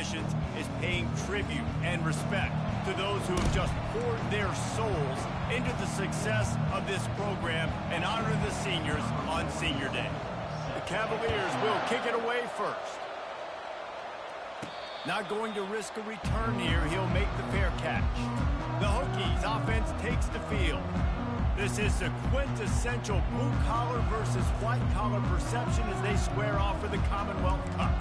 traditions is paying tribute and respect to those who have just poured their souls into the success of this program and honor the seniors on Senior Day. The Cavaliers will kick it away first. Not going to risk a return here. He'll make the fair catch. The Hokies offense takes the field. This is a quintessential blue-collar versus white-collar perception as they square off for the Commonwealth Cup.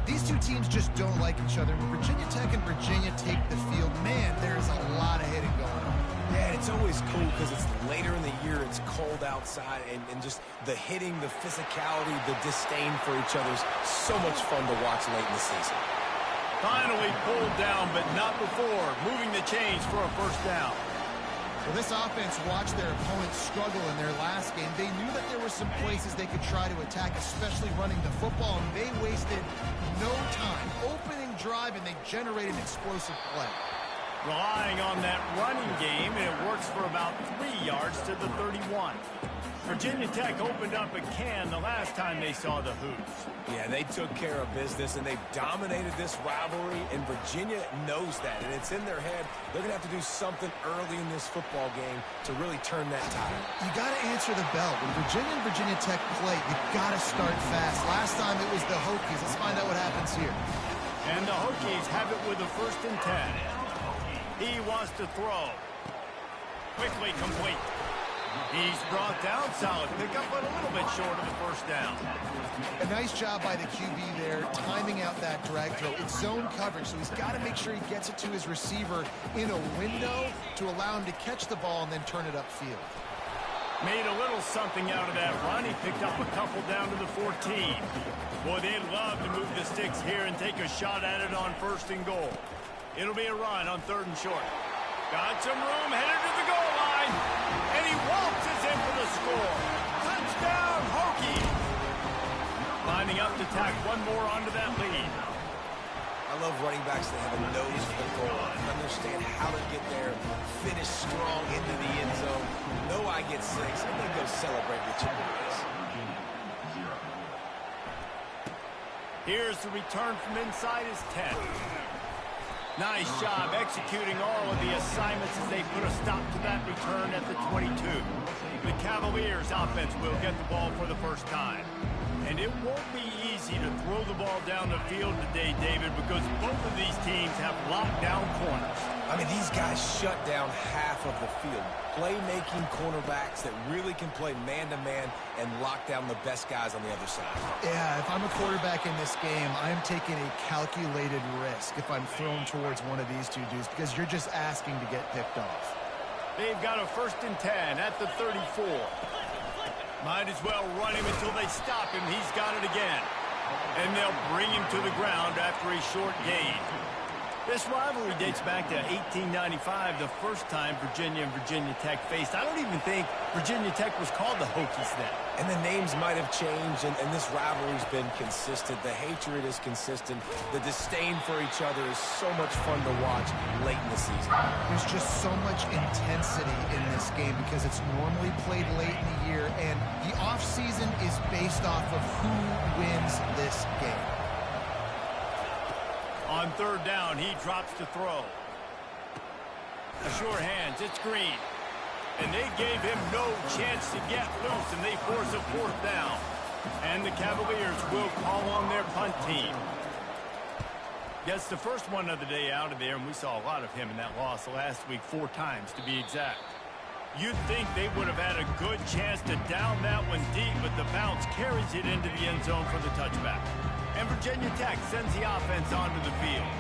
These two teams just don't like each other. When Virginia Tech and Virginia take the field, man, there's a lot of hitting going on. Yeah, it's always cool because it's later in the year, it's cold outside, and just the hitting, the physicality, the disdain for each other is so much fun to watch late in the season. Finally pulled down, but not before moving the chains for a first down. Well, this offense watched their opponents struggle in their last game. They knew that there were some places they could try to attack, especially running the football, and they wasted no time. Opening drive, and they generated explosive play. Relying on that running game, and it works for about 3 yards to the 31. Virginia Tech opened up a can the last time they saw the Hoops. Yeah, they took care of business, and they've dominated this rivalry, and Virginia knows that, and it's in their head. They're going to have to do something early in this football game to really turn that tide. You got to answer the bell. When Virginia and Virginia Tech play, you got to start fast. Last time it was the Hokies. Let's find out what happens here. And the Hokies have it with a 1st and 10. He wants to throw. Quickly complete. He's brought down, solid pickup, but a little bit short of the first down. A nice job by the QB there, timing out that drag throw. It's zone coverage, so he's got to make sure he gets it to his receiver in a window to allow him to catch the ball and then turn it upfield. Made a little something out of that run. He picked up a couple down to the 14. Boy, they'd love to move the sticks here and take a shot at it on 1st and goal. It'll be a run on 3rd and short. Got some room, headed to the goal line, and he waltzes in for the score. Touchdown, Hokies! Lining up to tack one more onto that lead. I love running backs that have a nose for the goal, understand how to get there, finish strong into the end zone, know I get 6, and then go celebrate with your boys. Here's the return from inside his 10. Nice job executing all of the assignments as they put a stop to that return at the 22. The Cavaliers offense will get the ball for the first time. And it won't be easy to throw the ball down the field today, David, because both of these teams have locked down corners. I mean, these guys shut down half of the field. Playmaking cornerbacks that really can play man-to-man and lock down the best guys on the other side. Yeah, if I'm a quarterback in this game, I'm taking a calculated risk if I'm thrown towards one of these two dudes because you're just asking to get picked off. They've got a 1st and 10 at the 34. Might as well run him until they stop him. He's got it again. And they'll bring him to the ground after a short gain. This rivalry dates back to 1895, the first time Virginia and Virginia Tech faced. I don't even think Virginia Tech was called the Hokies then. And the names might have changed, and this rivalry's been consistent. The hatred is consistent. The disdain for each other is so much fun to watch late in the season. There's just so much intensity in this game because it's normally played late in the year, and the offseason is based off of who wins this game. On 3rd down, he drops to throw. A sure hands, it's Green. And they gave him no chance to get loose, and they force a 4th down. And the Cavaliers will call on their punt team. Gets the first one of the day out of there, and we saw a lot of him in that loss last week, 4 times to be exact. You'd think they would have had a good chance to down that one deep, but the bounce carries it into the end zone for the touchback. And Virginia Tech sends the offense onto the field.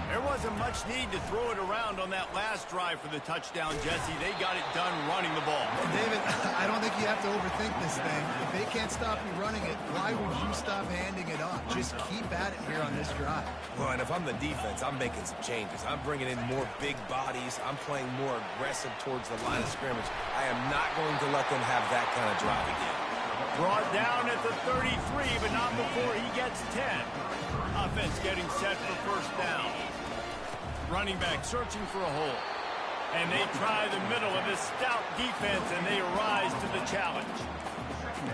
There wasn't much need to throw it around on that last drive for the touchdown, Jesse. They got it done running the ball. David, I don't think you have to overthink this thing. If they can't stop you running it, why would you stop handing it off? Just keep at it here on this drive. Well, and if I'm the defense, I'm making some changes. I'm bringing in more big bodies. I'm playing more aggressive towards the line of scrimmage. I am not going to let them have that kind of drive again. Brought down at the 33, but not before he gets 10. Offense getting set for 1st down. Running back searching for a hole. And they try the middle of this stout defense, and they rise to the challenge.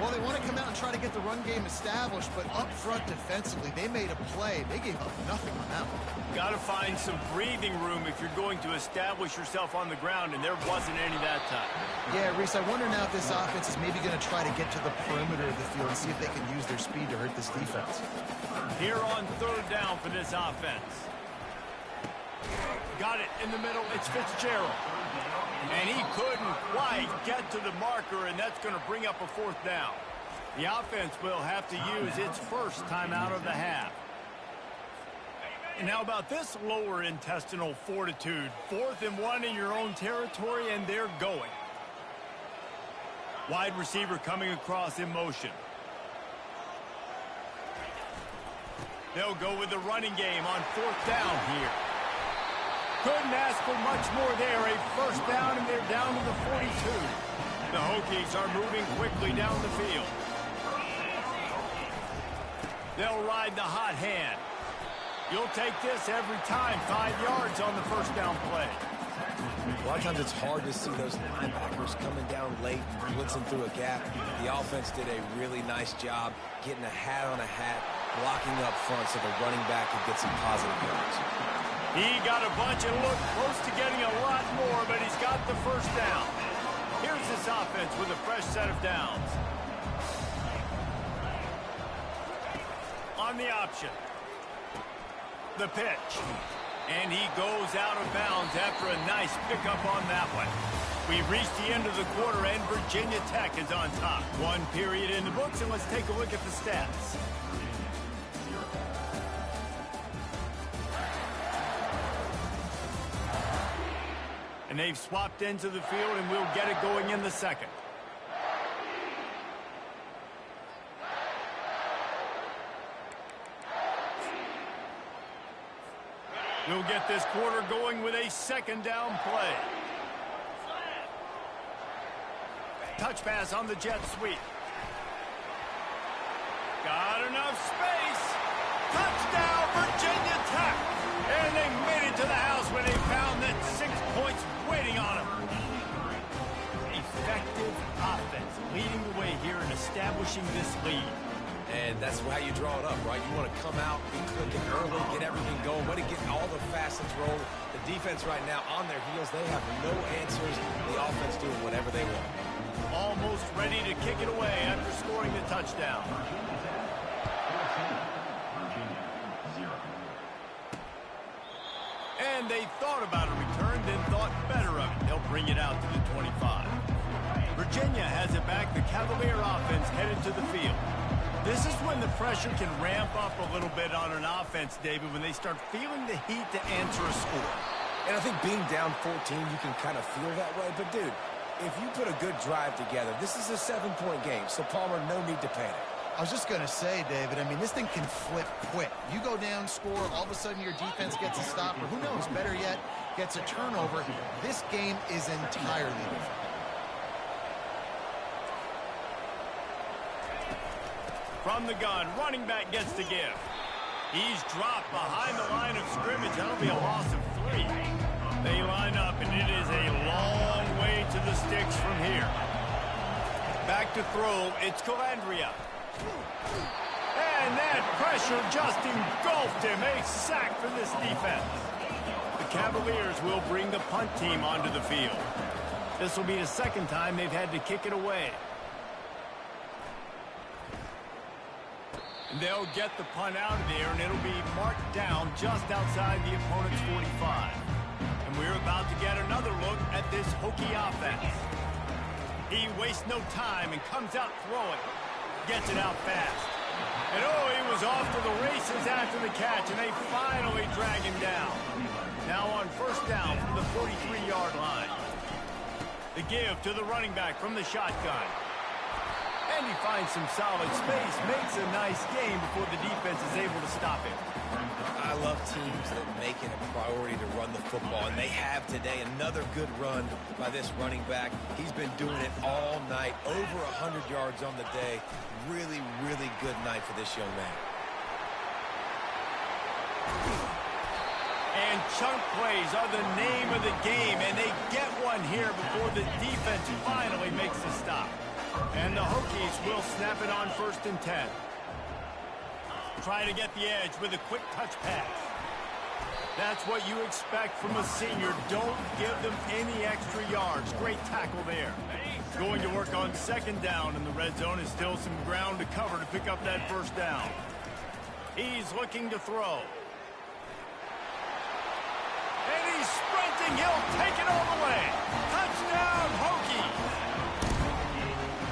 Well, they want to come out and try to get the run game established, but up front defensively, they made a play. They gave up nothing on that one. Got to find some breathing room if you're going to establish yourself on the ground, and there wasn't any that time. Yeah, Reese, I wonder now if this offense is maybe going to try to get to the perimeter of the field and see if they can use their speed to hurt this defense. Here on third down for this offense. Got it in the middle. It's Fitzgerald. And he couldn't quite get to the marker, and that's going to bring up a fourth down. The offense will have to use its first timeout of the half. And how about this lower intestinal fortitude? 4th and 1 in your own territory, and they're going. Wide receiver coming across in motion. They'll go with the running game on 4th down here. Couldn't ask for much more there. A first down, and they're down to the 42. The Hokies are moving quickly down the field. They'll ride the hot hand. You'll take this every time. 5 yards on the first down play. A lot of times it's hard to see those linebackers coming down late, blitzing through a gap. The offense did a really nice job getting a hat on a hat, blocking up front so the running back could get some positive yards. He got a bunch and looked close to getting a lot more, but he's got the first down. Here's this offense with a fresh set of downs. On the option. The pitch. And he goes out of bounds after a nice pickup on that one. We've reached the end of the quarter, and Virginia Tech is on top. 1 period in the books, and let's take a look at the stats. And they've swapped into the field, and we'll get it going in the second. We'll get this quarter going with a second down play. Touch pass on the jet sweep. Got enough space. Touchdown, Virginia Tech. And they made it to the house when they found that 6 points waiting on them. Effective offense leading the way here and establishing this lead. And that's how you draw it up, right? You want to come out, be clicking early, get everything going, way to get all the facets rolling. The defense right now on their heels, they have no answers. The offense doing whatever they want. Almost ready to kick it away after scoring the touchdown. And they thought about a return, then thought better of it. They'll bring it out to the 25. Virginia has it back. The Cavalier offense headed to the field. This is when the pressure can ramp up a little bit on an offense, David, when they start feeling the heat to answer a score. And I think being down 14, you can kind of feel that way. But, dude, if you put a good drive together, this is a 7-point game. So, Palmer, no need to panic. I was just going to say, David, I mean, this thing can flip quick. You go down, score, all of a sudden your defense gets a stop, or who knows, better yet, gets a turnover. This game is entirely different. From the gun, running back gets the give. He's dropped behind the line of scrimmage. That'll be a loss of 3. They line up, and it is a long way to the sticks from here. Back to throw, it's Calandria. And that pressure just engulfed him. A sack for this defense. The Cavaliers will bring the punt team onto the field. This will be the second time they've had to kick it away. They'll get the punt out of there, and it'll be marked down just outside the opponent's 45. And we're about to get another look at this Hokie offense. He wastes no time and comes out throwing. Gets it out fast. And oh, he was off to the races after the catch, and they finally drag him down. Now on first down from the 43-yard line. The give to the running back from the shotgun. And he finds some solid space, makes a nice game before the defense is able to stop him. I love teams that make it a priority to run the football, and they have today. Another good run by this running back. He's been doing it all night, over 100 yards on the day. Really, really good night for this young man. And chunk plays are the name of the game, and they get one here before the defense finally makes the stop. And the Hokies will snap it on 1st and 10. Try to get the edge with a quick touch pass. That's what you expect from a senior. Don't give them any extra yards. Great tackle there. Going to work on 2nd down, and the red zone is still some ground to cover to pick up that 1st down. He's looking to throw. And he's sprinting. He'll take it all the way. Touchdown, Hokies.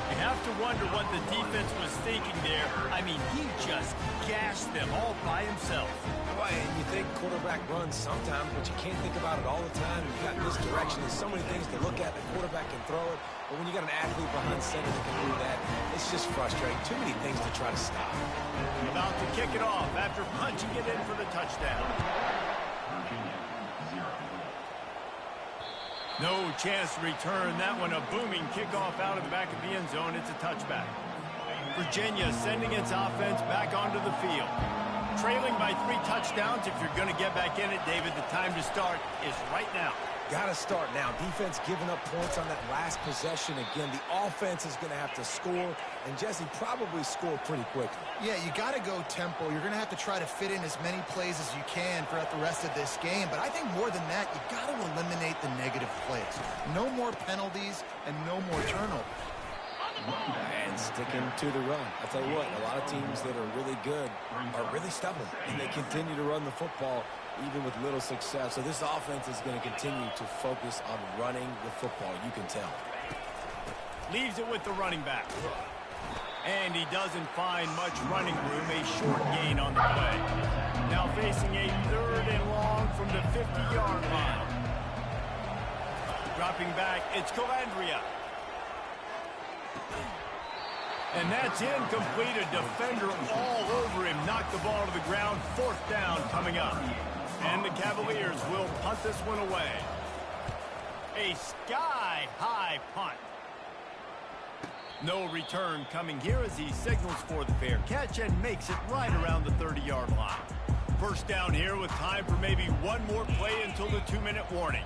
You have to wonder what the defense was thinking there. I mean, he just gashed them all by himself. Boy, and you think quarterback runs sometimes, but you can't think about it all the time. You've got misdirection. There's so many things to look at. The quarterback can throw it, but when you got an athlete behind center that can do that, it's just frustrating. Too many things to try to stop. About to kick it off after punching it in for the touchdown. No chance to return that one. A booming kickoff out of the back of the end zone. It's a touchback. Virginia sending its offense back onto the field. Trailing by 3 touchdowns. If you're going to get back in it, David, the time to start is right now. Got to start now. Defense giving up points on that last possession. Again, the offense is going to have to score, and Jesse probably score pretty quickly. Yeah, you got to go tempo. You're going to have to try to fit in as many plays as you can throughout the rest of this game. But I think more than that, you got to eliminate the negative plays. No more penalties and no more turnovers. And sticking to the run. I'll tell you what, a lot of teams that are really good are really stubborn, and they continue to run the football even with little success. So this offense is going to continue to focus on running the football. You can tell. Leaves it with the running back. And he doesn't find much running room. A short gain on the play. Now facing a 3rd and long from the 50-yard line. Dropping back, it's Calandria. And that's incomplete. A defender all over him. Knocked the ball to the ground. 4th down coming up. And the Cavaliers will punt this one away. A sky-high punt. No return coming here as he signals for the fair catch and makes it right around the 30-yard line. 1st down here with time for maybe one more play until the 2-minute warning.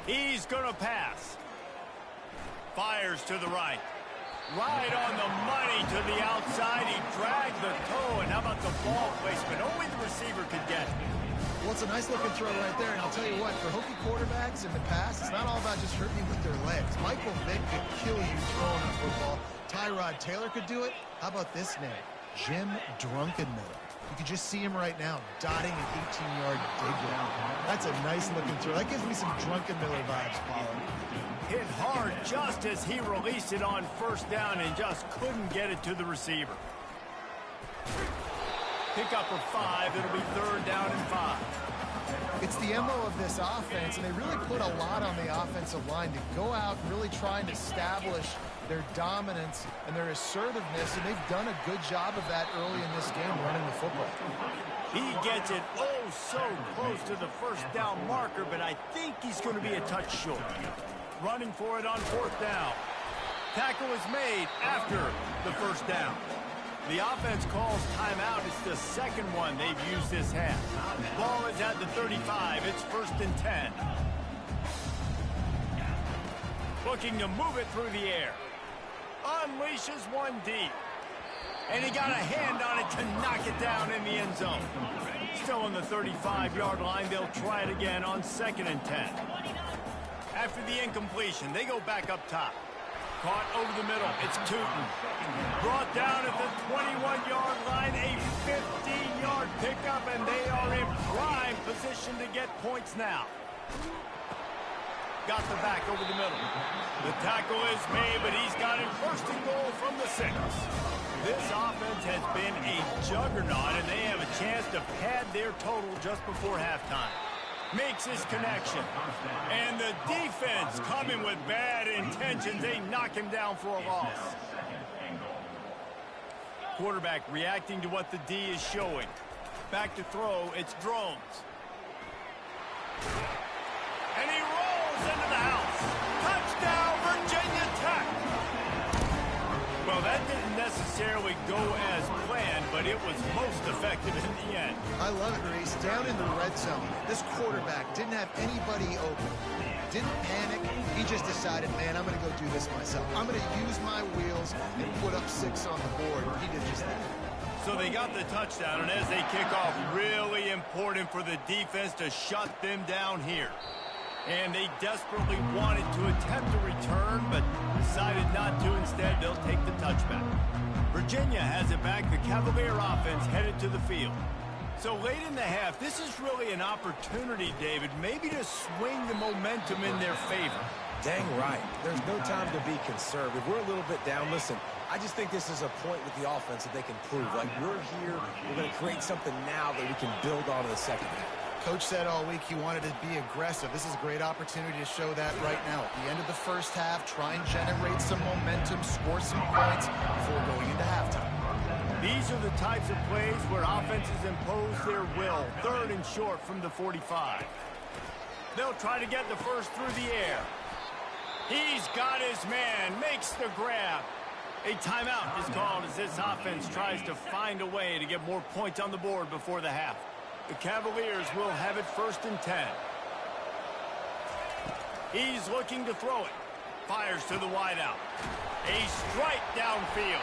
He's going to pass. Fires to the right. Right on the money to the outside. He dragged the toe, and how about the ball placement? Only the receiver could get it. Well, it's a nice-looking throw right there, and I'll tell you what, for Hokie quarterbacks in the past, it's not all about just hurting you with their legs. Michael Vick could kill you throwing the football. Tyrod Taylor could do it. How about this name? Jim Druckenmiller. You can just see him right now, dotting an 18-yard dig route. That's a nice-looking throw. That gives me some Druckenmiller vibes, Paulo. Hit hard just as he released it on 1st down and just couldn't get it to the receiver. Pick up a 5. It'll be 3rd down and 5. It's the MO of this offense, and they really put a lot on the offensive line to go out and really try and establish their dominance and their assertiveness, and they've done a good job of that early in this game running the football. He gets it so close to the 1st down marker, but I think he's going to be a touch short. Running for it on 4th down. Tackle is made after the 1st down. The offense calls timeout. It's the 2nd one they've used this half. Ball is at the 35. It's 1st and 10. Looking to move it through the air. Unleashes one deep. And he got a hand on it to knock it down in the end zone. Still on the 35-yard line. They'll try it again on 2nd and 10. After the incompletion, they go back up top. Caught over the middle. It's Tootin. Brought down at the 21-yard line. A 15-yard pickup, and they are in prime position to get points now. Got the back over the middle. The tackle is made, but he's got it 1st and goal from the 6. This offense has been a juggernaut, and they have a chance to pad their total just before halftime. Makes his connection. And the defense coming with bad intentions. They knock him down for a loss. Quarterback reacting to what the D is showing. Back to throw. It's Drones. And he rolls into the house. Touchdown, Virginia Tech. Well, that didn't necessarily go as planned, but it was most effective in the end. I love it, Reese. Down in the red zone, this quarterback didn't have anybody open. Didn't panic. He just decided, man, I'm going to go do this myself. I'm going to use my wheels and put up 6 on the board. He did just that. So they got the touchdown, and as they kick off, really important for the defense to shut them down here. And they desperately wanted to attempt a return, but decided not to. Instead, they'll take the touchback. Virginia has it back. The Cavalier offense headed to the field. So late in the half, this is really an opportunity, David, maybe to swing the momentum in their favor. Dang right. There's no time to be conservative. We're a little bit down. Listen, I just think this is a point with the offense that they can prove. Like, we're here, we're going to create something now that we can build on in the second half. Coach said all week he wanted to be aggressive. This is a great opportunity to show that right now. At the end of the first half, try and generate some momentum, score some points before going into halftime. These are the types of plays where offenses impose their will. 3rd and short from the 45. They'll try to get the first through the air. He's got his man, makes the grab. A timeout is called as this offense tries to find a way to get more points on the board before the half. The Cavaliers will have it 1st and 10. He's looking to throw it. Fires to the wideout. A strike downfield.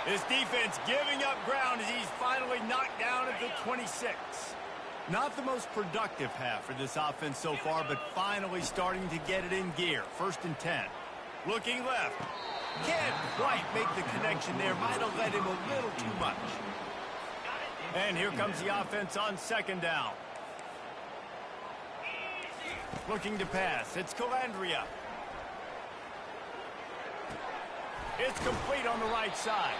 This defense giving up ground as he's finally knocked down at the 26. Not the most productive half for this offense so far, but finally starting to get it in gear. 1st and 10. Looking left. Can't quite make the connection there. Might have led him a little too much. And here comes the offense on 2nd down. Looking to pass. It's Calandria. It's complete on the right side.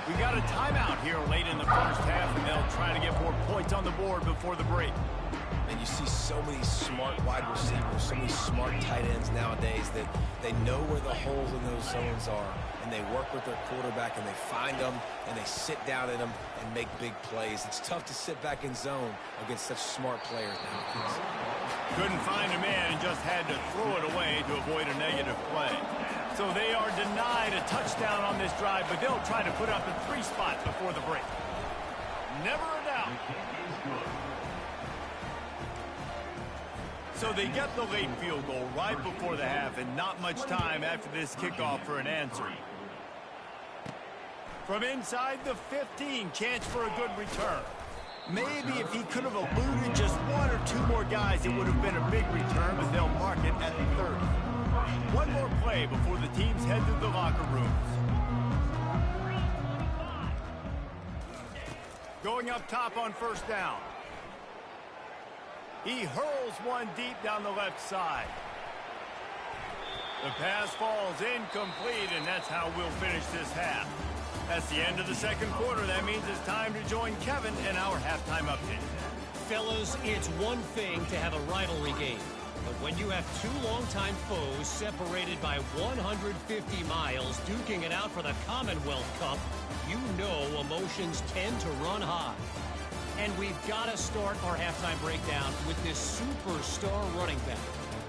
We got a timeout here late in the first half, and they'll try to get more points on the board before the break. And you see so many smart wide receivers, so many smart tight ends nowadays that they know where the holes in those zones are, and they work with their quarterback, and they find them, and they sit down in them and make big plays. It's tough to sit back in zone against such smart players nowadays. Couldn't find a man and just had to throw it away to avoid a negative play. So they are denied a touchdown on this drive, but they'll try to put up a 3 spot before the break. Never a doubt. So they get the late field goal right before the half, and not much time after this kickoff for an answer. From inside the 15, chance for a good return. Maybe if he could have eluded just 1 or 2 more guys, it would have been a big return, but they'll mark it at the 30. One more play before the teams head to the locker rooms. Going up top on 1st down. He hurls one deep down the left side. The pass falls incomplete, and that's how we'll finish this half. That's the end of the 2nd quarter. That means it's time to join Kevin in our halftime update. Fellas, it's one thing to have a rivalry game, but when you have 2 longtime foes separated by 150 miles duking it out for the Commonwealth Cup, you know emotions tend to run high. And we've got to start our halftime breakdown with this superstar running back.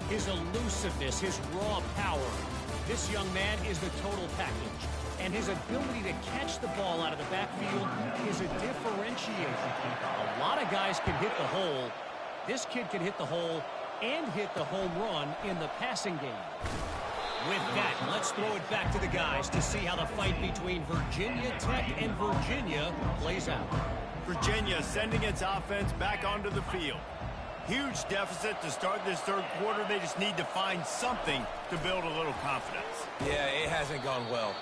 His elusiveness, his raw power. This young man is the total package. And his ability to catch the ball out of the backfield is a differentiator. A lot of guys can hit the hole. This kid can hit the hole and hit the home run in the passing game. With that, let's throw it back to the guys to see how the fight between Virginia Tech and Virginia plays out. Virginia sending its offense back onto the field. Huge deficit to start this 3rd quarter. They just need to find something to build a little confidence. Yeah, it hasn't gone well.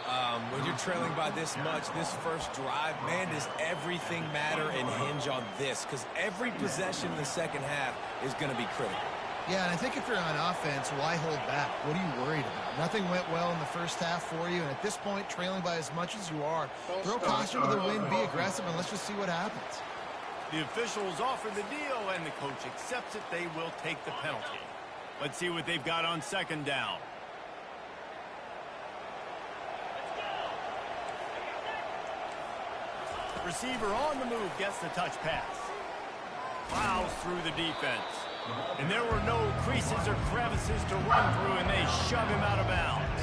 When you're trailing by this much, this first drive, man, does everything matter and hinge on this? Because every possession in the second half is going to be critical. Yeah, and I think if you're on offense, why hold back? What are you worried about? Nothing went well in the first half for you, and at this point, trailing by as much as you are, throw caution to the wind, be aggressive, and let's just see what happens. The officials offer the deal, and the coach accepts it. They will take the penalty. Let's see what they've got on 2nd down. Receiver on the move gets the touch pass. Plows through the defense. And there were no creases or crevices to run through, and they shove him out of bounds.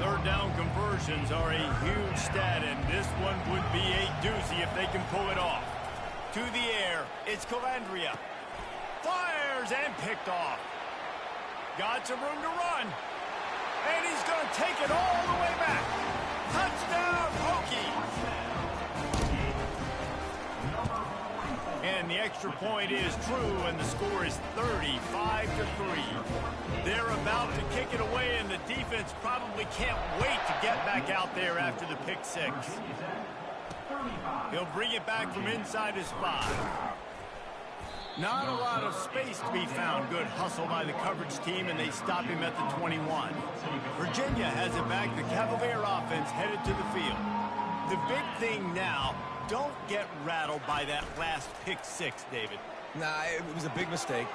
Third down conversions are a huge stat, and this one would be a doozy if they can pull it off. To the air, it's Calandria. Fires and picked off. Got some room to run. And he's going to take it all the way back. Touchdown, Hokies. And the extra point is true, and the score is 35-3. They're about to kick it away, and the defense probably can't wait to get back out there after the pick six. He'll bring it back from inside his 5. Not a lot of space to be found. Good hustle by the coverage team, and they stop him at the 21. Virginia has it back. The Cavalier offense headed to the field. The big thing now, don't get rattled by that last pick six, David. Nah, it was a big mistake.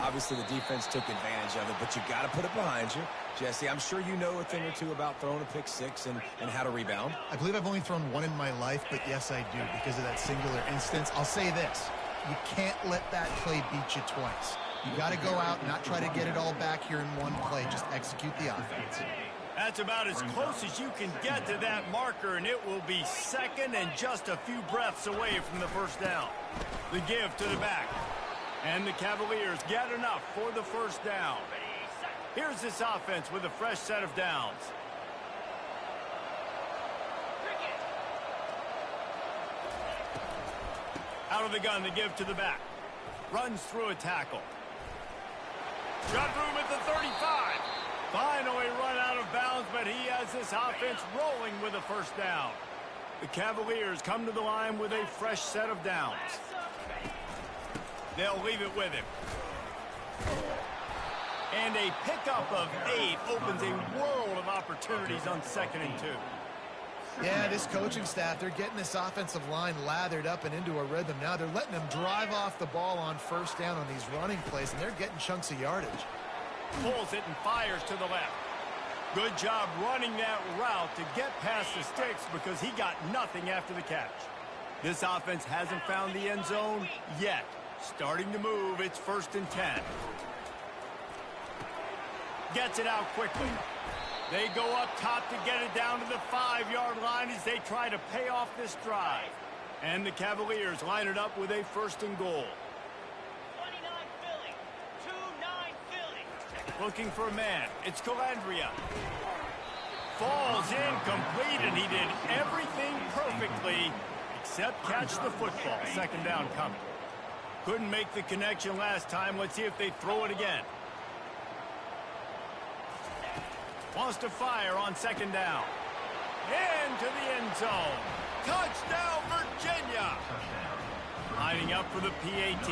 Obviously, the defense took advantage of it, but you got to put it behind you. Jesse, I'm sure you know a thing or two about throwing a pick six and how to rebound. I believe I've only thrown one in my life, but yes, I do, because of that singular instance. I'll say this. You can't let that play beat you twice. You got to go out and not try to get it all back here in one play. Just execute the offense. That's about as close as you can get to that marker, and it will be second and just a few breaths away from the first down. The give to the back. And the Cavaliers get enough for the first down. Here's this offense with a fresh set of downs. Out of the gun, the give to the back. Runs through a tackle. Got room at the 35. Finally run out of bounds, but he has this offense rolling with a first down. The Cavaliers come to the line with a fresh set of downs. They'll leave it with him. And a pickup of 8 opens a world of opportunities on 2nd and 2. Yeah, this coaching staff, they're getting this offensive line lathered up and into a rhythm. Now they're letting them drive off the ball on first down on these running plays, and they're getting chunks of yardage. Pulls it and fires to the left. Good job running that route to get past the sticks because he got nothing after the catch. This offense hasn't found the end zone yet. Starting to move, it's 1st and 10. Gets it out quickly. They go up top to get it down to the 5-yard line as they try to pay off this drive. And the Cavaliers line it up with a 1st and goal. 29 Philly. 2-9 Philly. Looking for a man. It's Calandria. Falls incomplete, and he did everything perfectly except catch the football. 2nd down coming. Couldn't make the connection last time. Let's see if they throw it again. Wants to fire on 2nd down. Into the end zone. Touchdown, Virginia. Lining up for the PAT.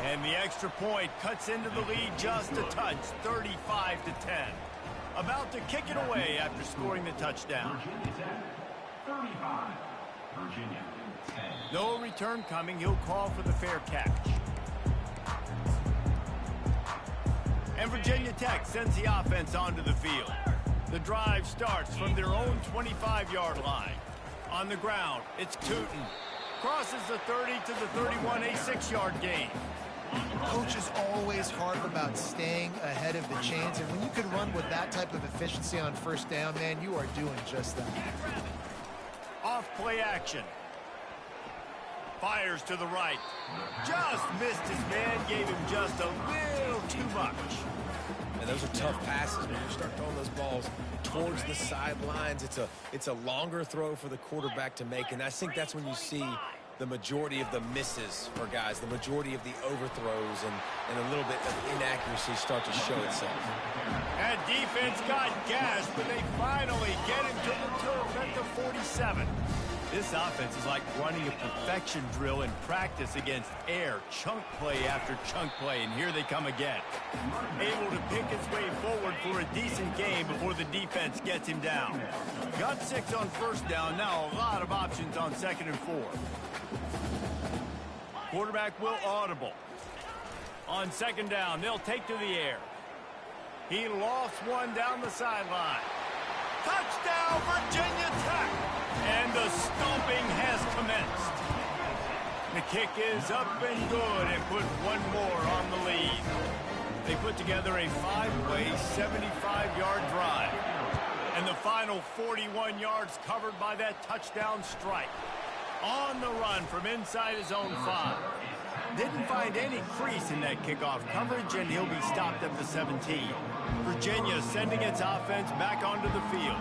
And the extra point cuts into the lead just a touch, 35-10. About to kick it away after scoring the touchdown. No return coming. He'll call for the fair catch. And Virginia Tech sends the offense onto the field. The drive starts from their own 25-yard line. On the ground, it's Tootin. Crosses the 30 to the 31, a 6-yard gain. Coaches always harp about staying ahead of the chains, and when you can run with that type of efficiency on first down, man, you are doing just that. Off play action. Fires to the right. Just missed his man, gave him just a little too much. And those are tough passes. When you start throwing those balls towards the sidelines, it's a longer throw for the quarterback to make, and I think that's when you see the majority of the misses for guys, the majority of the overthrows and a little bit of inaccuracy start to show itself. That defense got gashed, but they finally get him to the turf at the 47. This offense is like running a perfection drill in practice against air, chunk play after chunk play, and here they come again. Able to pick his way forward for a decent game before the defense gets him down. Got 6 on first down, now a lot of options on 2nd and 4. Quarterback will audible. On 2nd down, they'll take to the air. He lost one down the sideline. Touchdown, Virginia Tech! And the stomping has commenced. The kick is up and good and put one more on the lead. They put together a 5-play, 75-yard drive. And the final 41 yards covered by that touchdown strike. On the run from inside his own 5. Didn't find any crease in that kickoff coverage, and he'll be stopped at the 17. Virginia sending its offense back onto the field.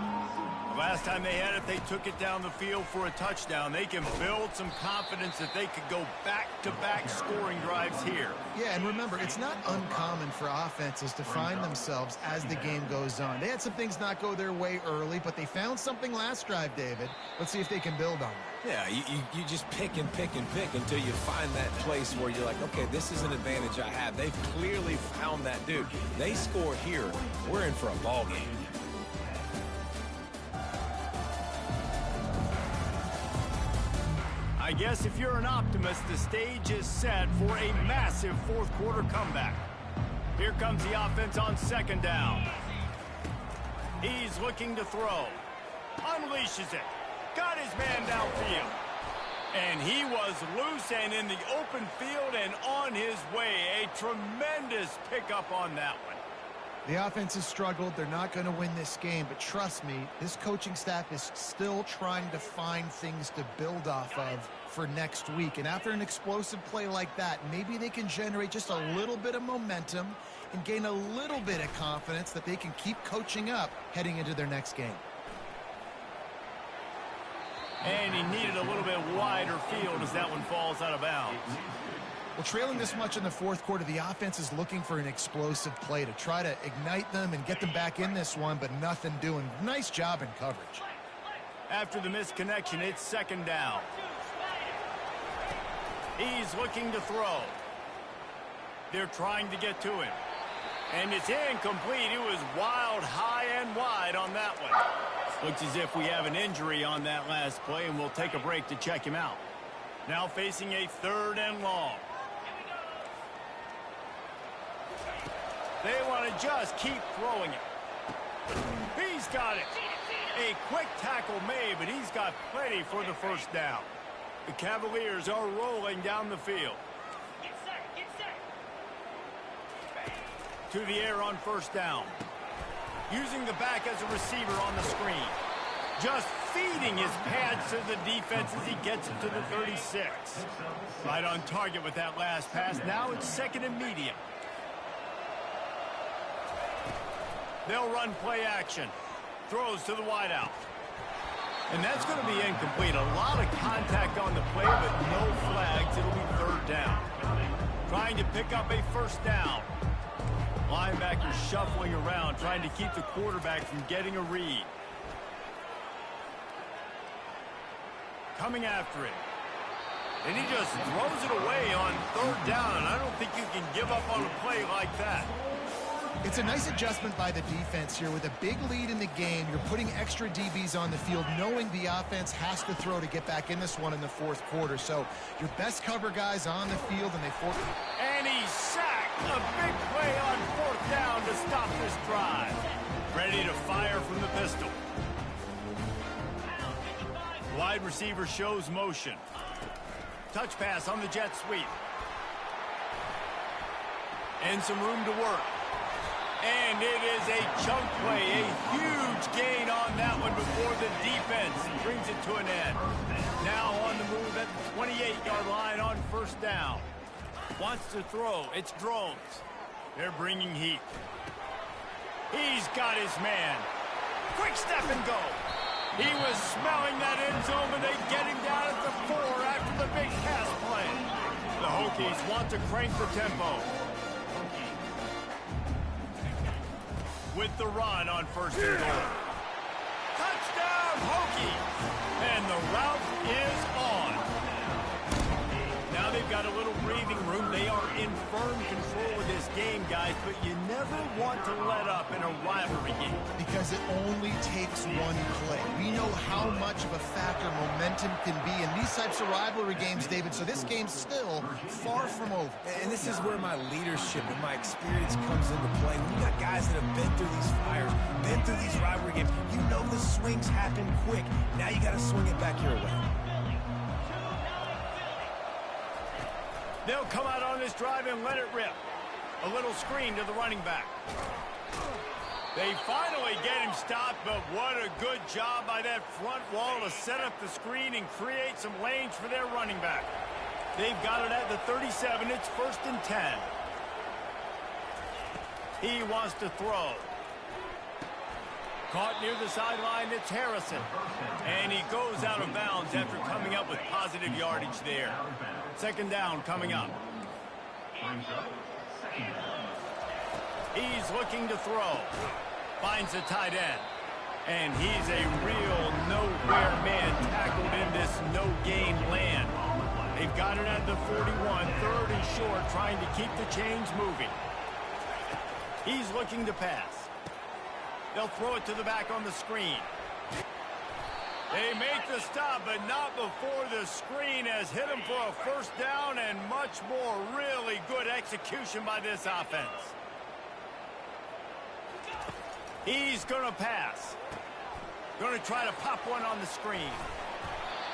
The last time they had it, they took it down the field for a touchdown. They can build some confidence that they could go back-to-back scoring drives here. Yeah, and remember, it's not uncommon for offenses to find themselves as the game goes on. They had some things not go their way early, but they found something last drive, David. Let's see if they can build on it. Yeah, you just pick and pick and pick until you find that place where you're like, okay, this is an advantage I have. They've clearly found that, dude. They score here, we're in for a ball game. I guess if you're an optimist, the stage is set for a massive fourth quarter comeback. Here comes the offense on second down. He's looking to throw. Unleashes it. Got his man downfield. And he was loose and in the open field and on his way. A tremendous pickup on that one. The offense has struggled. They're not going to win this game, but trust me, this coaching staff is still trying to find things to build off of for next week. And after an explosive play like that, maybe they can generate just a little bit of momentum and gain a little bit of confidence that they can keep coaching up heading into their next game. And he needed a little bit wider field as that one falls out of bounds. Well, trailing this much in the fourth quarter, the offense is looking for an explosive play to try to ignite them and get them back in this one, but nothing doing. Nice job in coverage. After the missed connection, it's second down. He's looking to throw. They're trying to get to him. And it's incomplete. It was wild, high and wide on that one. Looks as if we have an injury on that last play, and we'll take a break to check him out. Now facing a third and long. They want to just keep throwing it. He's got it. A quick tackle made, but he's got plenty for the first down. The Cavaliers are rolling down the field. Get set, get set. To the air on first down. Using the back as a receiver on the screen. Just feeding his pads to the defense as he gets it to the 36. Right on target with that last pass. Now it's second and medium. They'll run play action. Throws to the wideout. And that's going to be incomplete. A lot of contact on the play, but no flags. It'll be third down. Trying to pick up a first down. Linebacker shuffling around, trying to keep the quarterback from getting a read. Coming after it. And he just throws it away on third down. And I don't think you can give up on a play like that. It's a nice adjustment by the defense here. With a big lead in the game, you're putting extra DBs on the field, knowing the offense has to throw to get back in this one in the fourth quarter. So your best cover guys on the field, and they force. And he's sacked. A big play on fourth down to stop this drive. Ready to fire from the pistol. Wide receiver shows motion. Touch pass on the jet sweep. And some room to work. And it is a chunk play, a huge gain on that one before the defense brings it to an end. Now on the move at the 28-yard line on first down. Wants to throw. It's Drones. They're bringing heat. He's got his man. Quick step and go. He was smelling that end zone, but they get him down at the 4 after the big pass play. The Hokies want to crank the tempo. With the run on first and goal. Touchdown, Hokies! And the route is on. Now they've got a little breathing room. They are in firm control of this game, guys, but you never want to let up in a rivalry game. Because it only takes one play. We know how much of a factor momentum can be in these types of rivalry games, David, so this game's still far from over. And this is where my leadership and my experience comes into play. When you got guys that have been through these fires, been through these rivalry games, you know the swings happen quick. Now you got to swing it back your way. They'll come out on this drive and let it rip. A little screen to the running back. They finally get him stopped, but what a good job by that front wall to set up the screen and create some lanes for their running back. They've got it at the 37. It's 1st and 10. He wants to throw. Caught near the sideline, it's Harrison. And he goes out of bounds after coming up with positive yardage there. 2nd down coming up. He's looking to throw. Finds a tight end. And he's a real nowhere man tackled in this no-gain land. They've got it at the 41, 3rd and short, trying to keep the chains moving. He's looking to pass. They'll throw it to the back on the screen. They make the stop, but not before the screen has hit him for a 1st down and much more really good execution by this offense. He's going to pass. Going to try to pop one on the screen.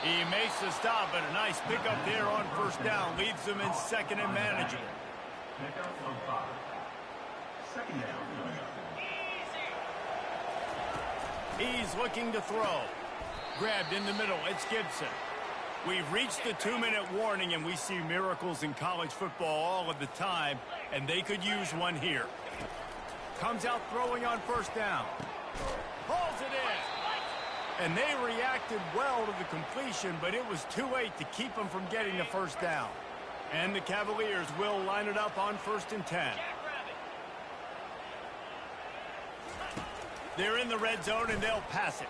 He makes the stop, but a nice pickup there on 1st down. Leaves them in 2nd and manageable. He's looking to throw. Grabbed in the middle. It's Gibson. We've reached the 2-minute warning, and we see miracles in college football all of the time, and they could use one here. Comes out throwing on 1st down. Hauls it in. And they reacted well to the completion, but it was too late to keep them from getting the 1st down. And the Cavaliers will line it up on 1st and 10. They're in the red zone, and they'll pass it.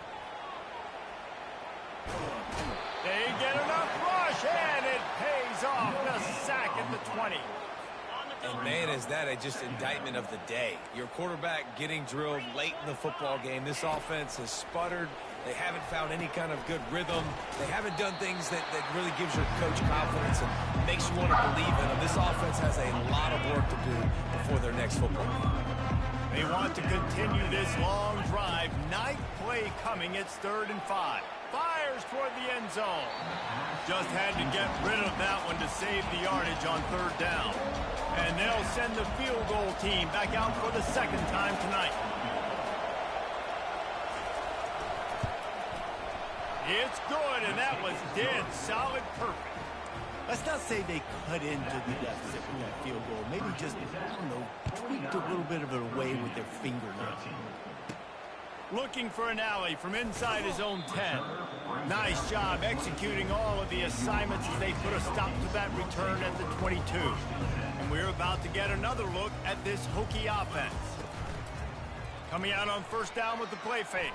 They get enough rush, and it pays off. The sack at the 20. And, man, is that just indictment of the day. Your quarterback getting drilled late in the football game. This offense has sputtered. They haven't found any kind of good rhythm. They haven't done things that really gives your coach confidence and makes you want to believe in them. This offense has a lot of work to do before their next football game. They want to continue this long drive. 9th play coming. It's 3rd and 5. Fires toward the end zone. Just had to get rid of that one to save the yardage on 3rd down. And they'll send the field goal team back out for the 2nd time tonight. It's good, and that was dead solid perfect. Let's not say they cut into the deficit with that field goal. Maybe just, I don't know, tweaked a little bit of it away with their fingernails. Looking for an alley from inside his own 10. Nice job executing all of the assignments as they put a stop to that return at the 22. And we're about to get another look at this Hokie offense. Coming out on 1st down with the play fake.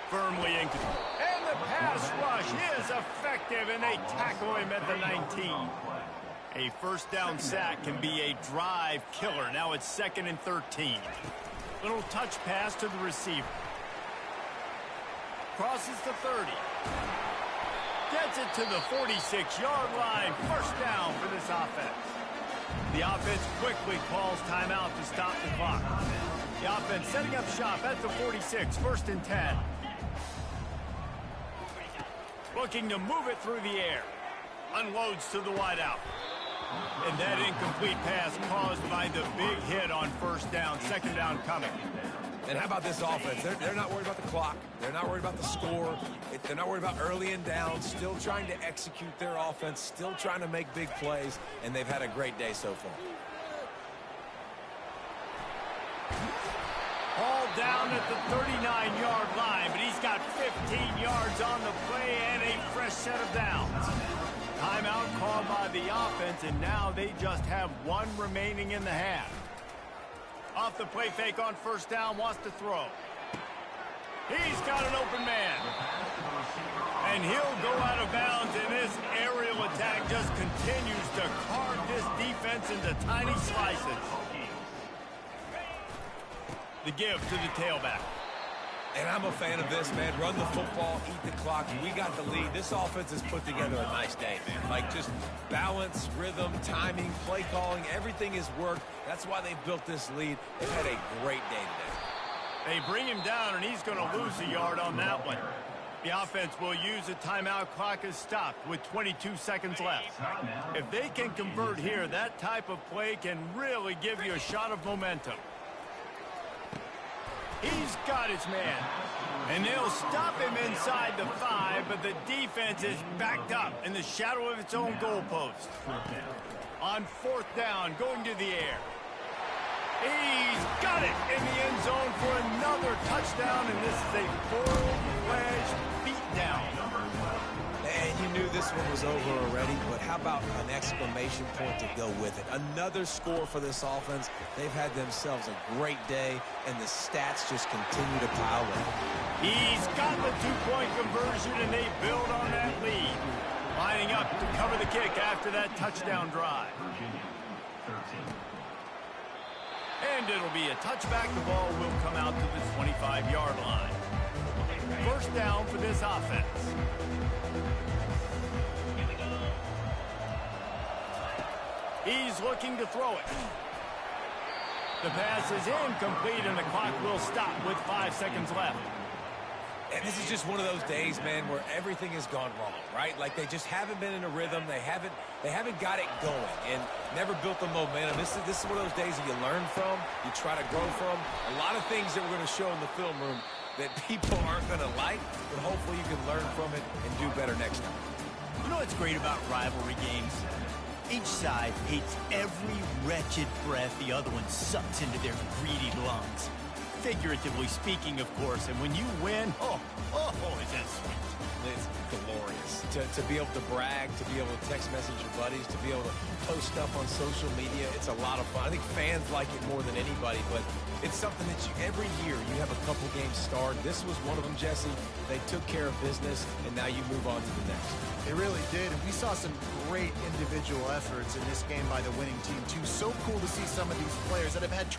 Firmly in control. And the pass rush is effective, and they tackle him at the 19. A 1st down sack can be a drive killer. Now it's 2nd and 13. Little touch pass to the receiver. Crosses the 30. Gets it to the 46-yard line. 1st down for this offense. The offense quickly calls timeout to stop the clock. The offense setting up shop at the 46. 1st and 10. Looking to move it through the air. Unloads to the wideout. And that incomplete pass caused by the big hit on 1st down. 2nd down coming. And how about this offense? They're not worried about the clock. They're not worried about the score. They're not worried about early and down. Still trying to execute their offense. Still trying to make big plays. And they've had a great day so far. Hauled down at the 39-yard line, but he's got 15 yards on the play and a fresh set of downs. Timeout called by the offense, and now they just have one remaining in the half. Off the play fake on 1st down, wants to throw. He's got an open man. And he'll go out of bounds, and this aerial attack just continues to carve this defense into tiny slices. The give to the tailback. And I'm a fan of this, man. Run the football, eat the clock. We got the lead. This offense has put together a nice day, man. Like, just balance, rhythm, timing, play calling, everything has worked. That's why they built this lead. They've had a great day today. They bring him down, and he's going to lose a yard on that one. The offense will use a timeout. Clock is stopped with 22 seconds left. If they can convert here, that type of play can really give you a shot of momentum. He's got his man. And they'll stop him inside the 5, but the defense is backed up in the shadow of its own goalpost. On 4th down, going to the air. He's got it in the end zone for another touchdown, and this is a full-fledged beatdown. And you knew this one was over already, but how about an exclamation point to go with it? Another score for this offense. They've had themselves a great day, and the stats just continue to pile up. He's got the 2-point conversion, and they build on that lead. Lining up to cover the kick after that touchdown drive. And it'll be a touchback. The ball will come out to the 25-yard line. 1st down for this offense. He's looking to throw it. The pass is incomplete, and the clock will stop with 5 seconds left. And this is just one of those days, man, where everything has gone wrong, right? Like they just haven't been in a rhythm. They haven't got it going and never built the momentum. This is one of those days that you learn from, you try to grow from. A lot of things that we're going to show in the film room that people aren't going to like, but hopefully you can learn from it and do better next time. You know what's great about rivalry games? Each side hates every wretched breath the other one sucks into their greedy lungs. Figuratively speaking, of course, and when you win, it's just sweet. It's glorious to be able to brag, to be able to text message your buddies, to be able to post stuff on social media. It's a lot of fun. I think fans like it more than anybody, but it's something that every year you have a couple games starred. This was one of them, Jesse. They took care of business, and now you move on to the next. They really did, and we saw some great individual efforts in this game by the winning team, too. So cool to see some of these players that have had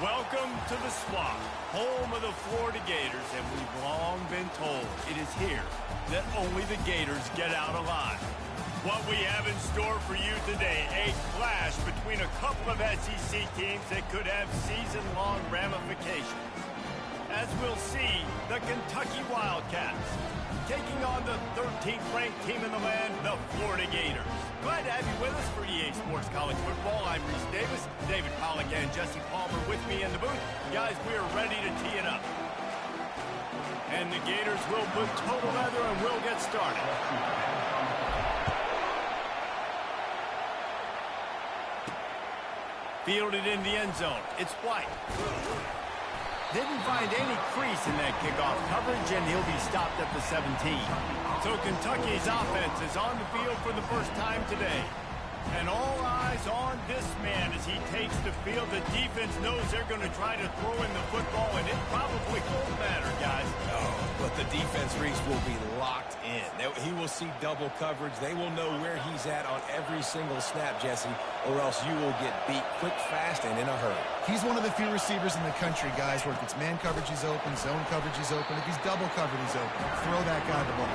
Welcome to the Swamp, home of the Florida Gators, and we've long been told it is here that only the Gators get out alive. What we have in store for you today, a clash between a couple of SEC teams that could have season-long ramifications. As we'll see, the Kentucky Wildcats taking on the 13th ranked team in the land, the Florida Gators. Glad to have you with us for EA Sports College Football. I'm Reese Davis, David Pollack and Jesse Palmer with me in the booth. Guys, we are ready to tee it up. And the Gators will put total leather and we'll get started. Fielded in the end zone. It's White. Didn't find any crease in that kickoff coverage, and he'll be stopped at the 17. So Kentucky's offense is on the field for the first time today. And all eyes on this man as he takes the field. The defense knows they're going to try to throw in the football, and it probably won't matter, guys. No, but the defense, Reese, will be locked in. He will see double coverage. They will know where he's at on every single snap, Jesse, or else you will get beat quick, fast, and in a hurry. He's one of the few receivers in the country, guys, where if it's man coverage, he's open, zone coverage, he's open. If he's double covered, he's open. Throw that guy the ball.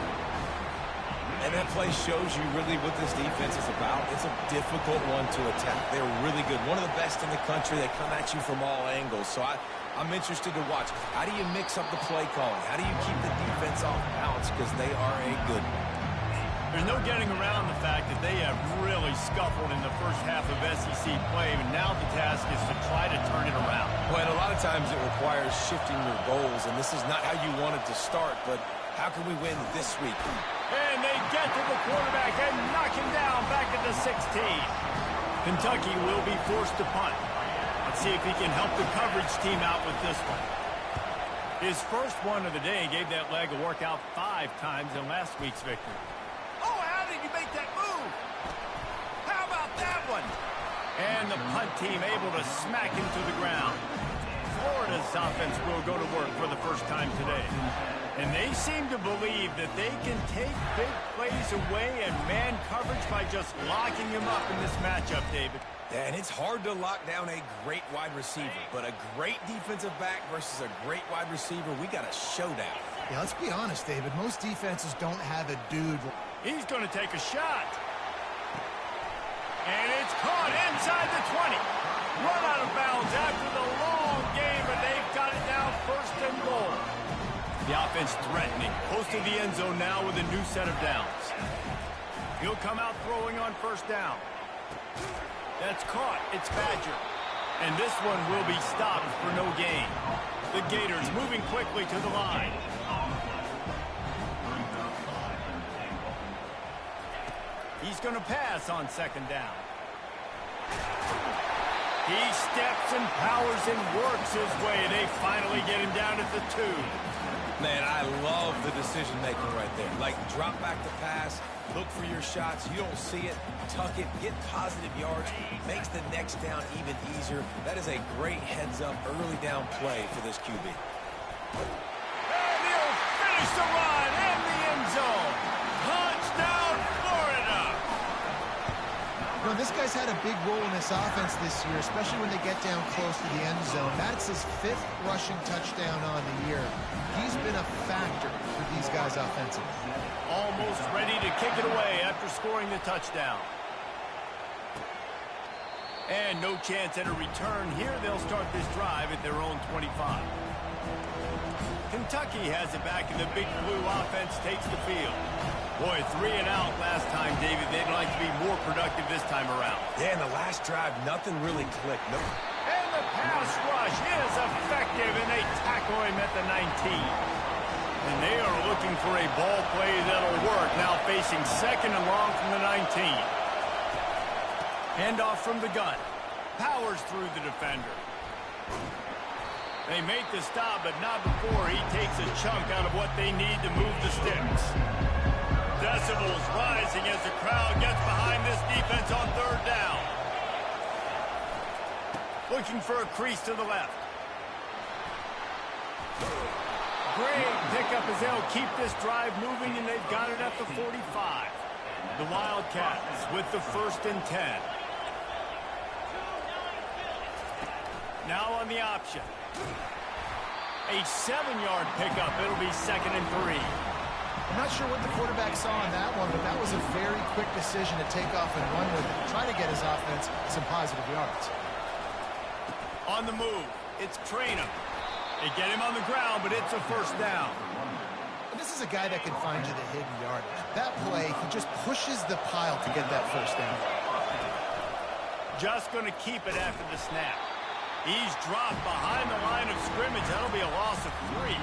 And that play shows you really what this defense is about. It's a difficult one to attack. They're really good. One of the best in the country. They come at you from all angles. So I'm interested to watch. How do you mix up the play calling? How do you keep the defense off balance? Because they are a good one. There's no getting around the fact that they have really scuffled in the first half of SEC play, and now the task is to try to turn it around. Well, and a lot of times it requires shifting your goals, and this is not how you wanted to start, but how can we win this week? And they get to the quarterback and knock him down back at the 16. Kentucky will be forced to punt. Let's see if he can help the coverage team out with this one. His first one of the day gave that leg a workout 5 times in last week's victory. Oh, how did you make that move? How about that one? And the punt team able to smack him to the ground. Florida's offense will go to work for the first time today. And they seem to believe that they can take big plays away and man coverage by just locking him up in this matchup, David. Yeah, and it's hard to lock down a great wide receiver, but a great defensive back versus a great wide receiver, we got a showdown. Yeah, let's be honest, David. Most defenses don't have a dude. He's going to take a shot. And it's caught inside the 20. Run out of bounds after the long game, but they've got it now first and goal. The offense threatening. Close to the end zone now with a new set of downs. He'll come out throwing on first down. That's caught. It's Badger. And this one will be stopped for no gain. The Gators moving quickly to the line. He's going to pass on second down. He steps and powers and works his way, and they finally get him down at the 2. Man, I love the decision-making right there. Like, drop back the pass, look for your shots. You don't see it, tuck it, get positive yards. Makes the next down even easier. That is a great heads-up, early down play for this QB. And he'll finish the run in the end zone. Touchdown, Florida! You know, this guy's had a big role in this offense this year, especially when they get down close to the end zone. That's his 5th rushing touchdown on the year. He's been a these guys offensively. Almost ready to kick it away after scoring the touchdown. And no chance at a return here. They'll start this drive at their own 25. Kentucky has it back, and the Big Blue offense takes the field. Boy, 3 and out last time, David. They'd like to be more productive this time around. Yeah, in the last drive, nothing really clicked. No. And the pass rush is effective, and they tackle him at the 19. And they are looking for a ball play that'll work. Now facing second and long from the 19. Handoff from the gun. Powers through the defender. They make the stop, but not before he takes a chunk out of what they need to move the sticks. Decibels rising as the crowd gets behind this defense on third down. Looking for a crease to the left. Great pickup as they'll keep this drive moving, and they've got it at the 45. The Wildcats with the 1st and 10. Now on the option. A 7-yard pickup. It'll be 2nd and 3. I'm not sure what the quarterback saw on that one, but that was a very quick decision to take off and run with it. Try to get his offense some positive yards. On the move, it's Traynham. They get him on the ground, but it's a 1st down. This is a guy that can find you the hidden yardage. That play, he just pushes the pile to get that 1st down. Just going to keep it after the snap. He's dropped behind the line of scrimmage. That'll be a loss of 3.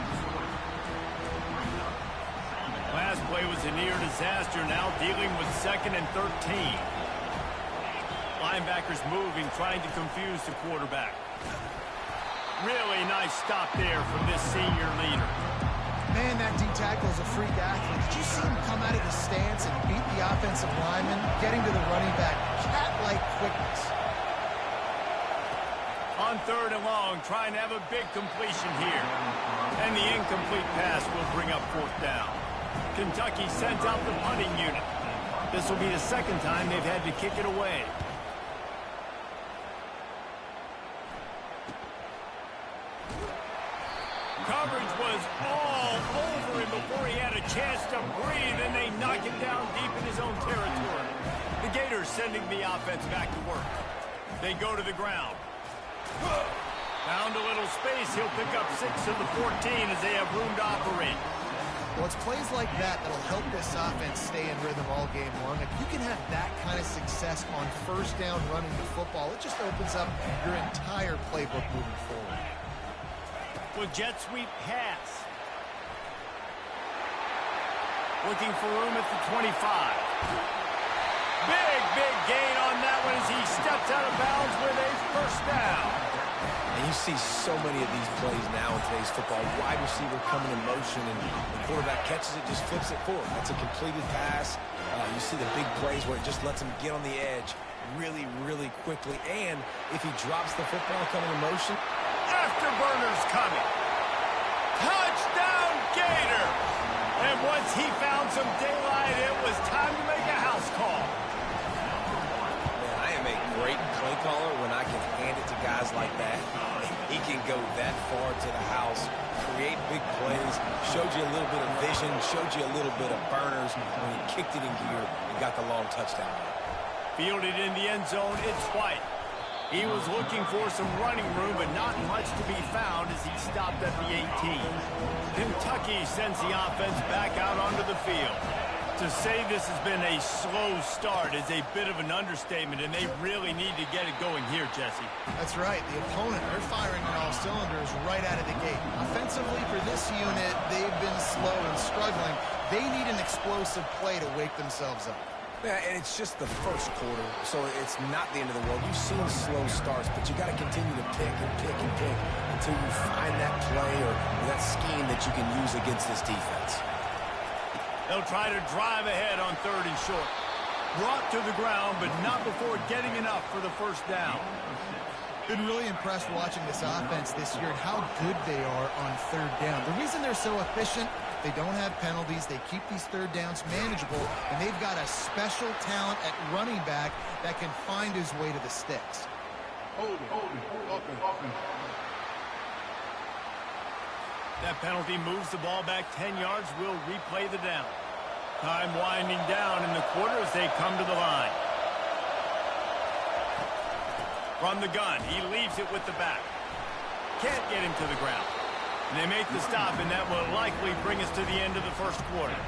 Last play was a near disaster. Now dealing with 2nd and 13. Linebackers moving, trying to confuse the quarterback. Really nice stop there from this senior leader. Man, that D-tackle is a freak athlete. Did you see him come out of the stance and beat the offensive lineman, getting to the running back? Cat-like quickness. On 3rd and long, trying to have a big completion here. And the incomplete pass will bring up 4th down. Kentucky sends out the punting unit. This will be the 2nd time they've had to kick it away. Coverage was all over him before he had a chance to breathe, and they knock him down deep in his own territory. The Gators sending the offense back to work. They go to the ground. Found a little space. He'll pick up 6 of the 14 as they have room to operate. Well, it's plays like that that'll help this offense stay in rhythm all game long. If you can have that kind of success on 1st down running the football, it just opens up your entire playbook moving forward. With jet sweep pass. Looking for room at the 25. Big gain on that one as he steps out of bounds with a 1st down. And you see so many of these plays now in today's football. Wide receiver coming in motion, and the quarterback catches it, just flips it forward. That's a completed pass. You see the big plays where it just lets him get on the edge really quickly. And if he drops the football coming in motion, Afterburners coming. Touchdown, Gator! And once he found some daylight, it was time to make a house call. man, I am a great play caller when I can hand it to guys like that. He can go that far to the house, create big plays, showed you a little bit of vision, showed you a little bit of burners when he kicked it in gear and got the long touchdown. Fielded in the end zone, it's White. He was looking for some running room, but not much to be found as he stopped at the 18. Kentucky sends the offense back out onto the field. To say this has been a slow start is a bit of an understatement, and they really need to get it going here, Jesse. That's right. The opponent, they're firing on all cylinders right out of the gate. Offensively, for this unit, they've been slow and struggling. They need an explosive play to wake themselves up. Yeah, and it's just the 1st quarter, so it's not the end of the world. You've seen slow starts, but you got to continue to pick until you find that play or that scheme that you can use against this defense. They'll try to drive ahead on 3rd and short. Brought to the ground, but not before getting enough for the 1st down. Been really impressed watching this offense this year and how good they are on 3rd down. The reason they're so efficient, they don't have penalties. They keep these 3rd downs manageable, and they've got a special talent at running back that can find his way to the sticks. That penalty moves the ball back 10 yards. We'll replay the down. Time winding down in the quarter as they come to the line. From the gun, he leaves it with the back. Can't get him to the ground. And they make the stop, and that will likely bring us to the end of the first quarter.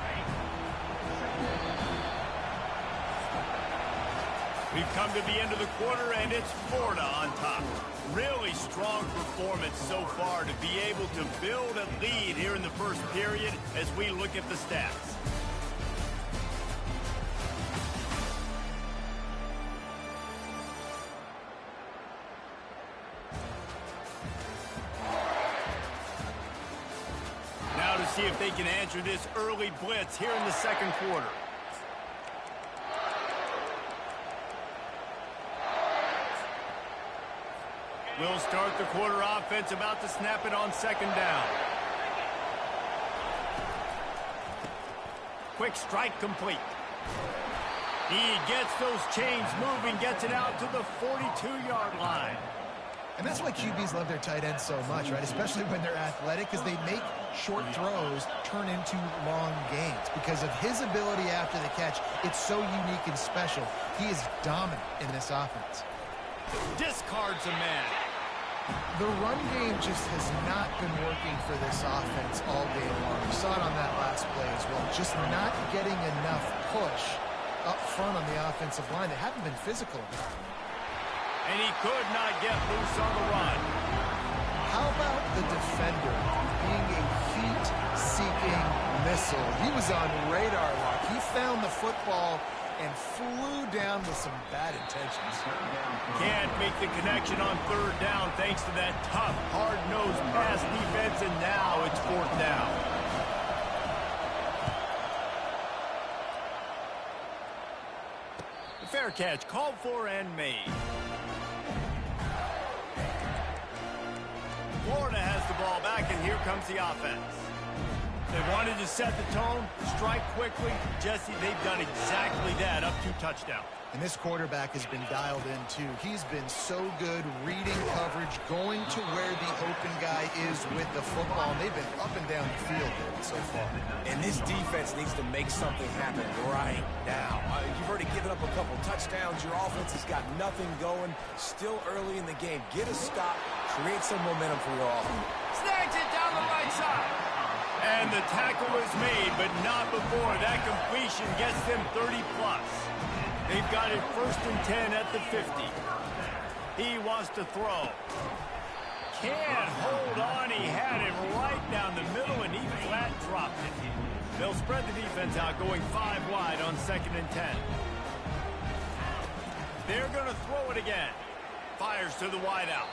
We've come to the end of the quarter, and it's Florida on top. Really strong performance so far to be able to build a lead here in the first period as we look at the stats. Now to see if they can answer this early blitz here in the second quarter. We'll start the quarter offense, about to snap it on second down. Quick strike complete. He gets those chains moving, gets it out to the 42-yard line. And that's why QBs love their tight ends so much, right? Especially when they're athletic, because they make short throws turn into long gains. Because of his ability after the catch, it's so unique and special. He is dominant in this offense. Discards a man. The run game just has not been working for this offense all game long. We saw it on that last play as well. Just not getting enough push up front on the offensive line. They haven't been physical enough. And he could not get loose on the run. How about the defender being a heat-seeking missile? He was on radar lock. He found the football and flew down with some bad intentions. Can't make the connection on third down thanks to that tough, hard-nosed pass defense, and now it's fourth down. The fair catch called for and made. Florida has the ball back, and here comes the offense. They wanted to set the tone, strike quickly. Jesse, they've done exactly that, up 2 touchdowns. And this quarterback has been dialed in, too. He's been so good reading coverage, going to where the open guy is with the football. And they've been up and down the field so far. And this defense needs to make something happen right now. You've already given up a couple touchdowns. Your offense has got nothing going. Still early in the game. Get a stop. Create some momentum for your offense. Snags it down the right side. And the tackle is made, but not before that completion gets them 30-plus. They've got it 1st and 10 at the 50. He wants to throw. Can't hold on. He had it right down the middle, and he flat dropped it. They'll spread the defense out, going 5 wide on 2nd and 10. They're going to throw it again. Fires to the wideout.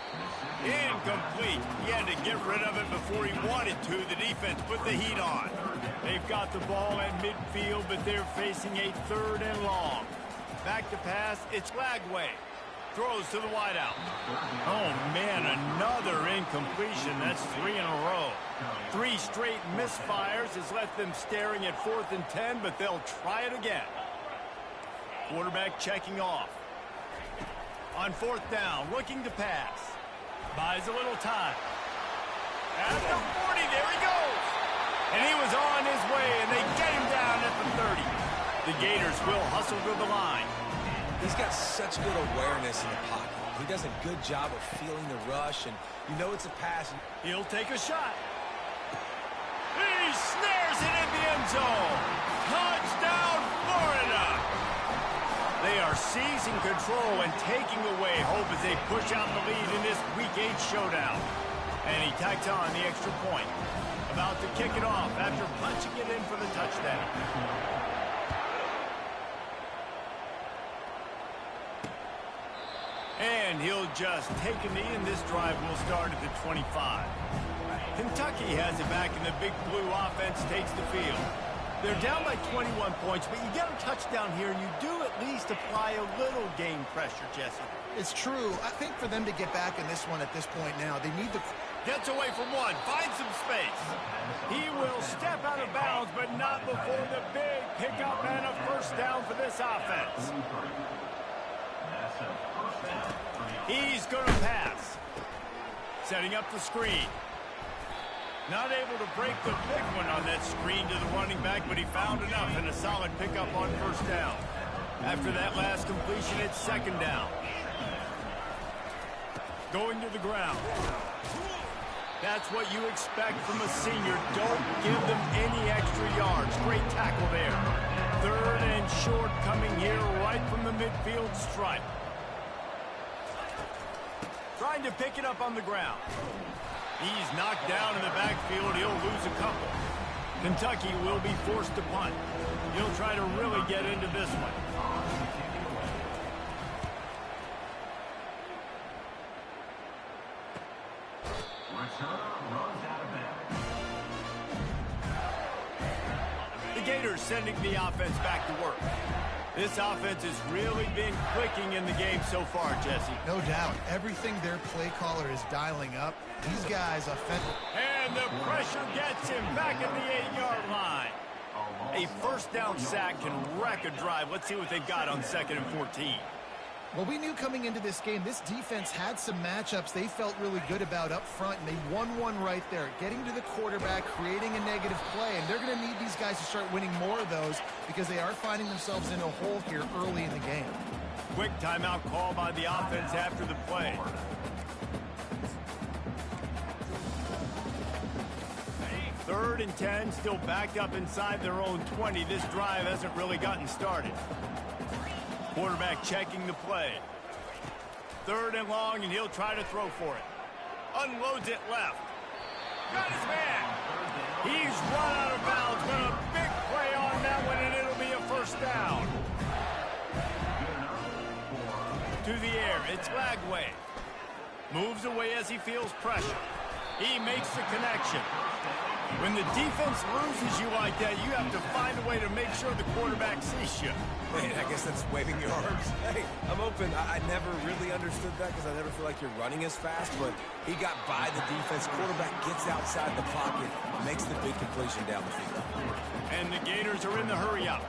Incomplete. He had to get rid of it before he wanted to. The defense put the heat on. They've got the ball at midfield, but they're facing a 3rd and long. Back to pass. It's Lagway. Throws to the wideout. Oh, man, another incompletion. That's 3 in a row. 3 straight misfires has left them staring at 4th and 10, but they'll try it again. Quarterback checking off. On 4th down, looking to pass. Buys a little time. At the 40, there he goes. And he was on his way, and they get him down at the 30. The Gators will hustle to the line. He's got such good awareness in the pocket. He does a good job of feeling the rush, and you know it's a pass. He'll take a shot. He snares it in the end zone. Touchdown, Florida. They are seizing control and taking away hope as they push out the lead in this Week 8 showdown. And he tacks on the extra point. About to kick it off after punching it in for the touchdown. And he'll just take a knee, and this drive will start at the 25. Kentucky has it back, and the Big Blue offense takes the field. They're down by 21 points, but you get a touchdown here, and you do at least apply a little game pressure, Jesse. It's true. I think for them to get back in this one at this point now, they need to... Gets away from one, finds some space. He will step out of bounds, but not before the big pickup and a 1st down for this offense. He's going to pass. Setting up the screen. Not able to break the big one on that screen to the running back, but he found enough and a solid pickup on first down. After that last completion, it's second down. Going to the ground. That's what you expect from a senior. Don't give them any extra yards. Great tackle there. Third and short coming here right from the midfield stripe. Trying to pick it up on the ground. He's knocked down in the backfield. He'll lose a couple. Kentucky will be forced to punt. He'll try to really get into this one. The Gators sending the offense back to work. This offense has really been clicking in the game so far, Jesse. No doubt. Everything their play caller is dialing up. These guys offensive. And the pressure gets him back at the 8-yard line. A first down sack can wreck a drive. Let's see what they've got on 2nd and 14. Well, we knew coming into this game, this defense had some matchups they felt really good about up front, and they won one right there, getting to the quarterback, creating a negative play, and they're going to need these guys to start winning more of those because they are finding themselves in a hole here early in the game. Quick timeout call by the offense after the play. Third and 10, still backed up inside their own 20. This drive hasn't really gotten started. Quarterback checking the play. Third and long, and he'll try to throw for it. Unloads it left. Got his man. He's run out of bounds, but a big play on that one, and it'll be a first down. To the air, it's Lagway. Moves away as he feels pressure. He makes the connection. When the defense loses you like that, you have to find a way to make sure the quarterback sees you. Man, I guess that's waving your arms. Hey, I'm open. I never really understood that because I never feel like you're running as fast, but he got by the defense. Quarterback gets outside the pocket, makes the big completion down the field. And the Gators are in the hurry-up.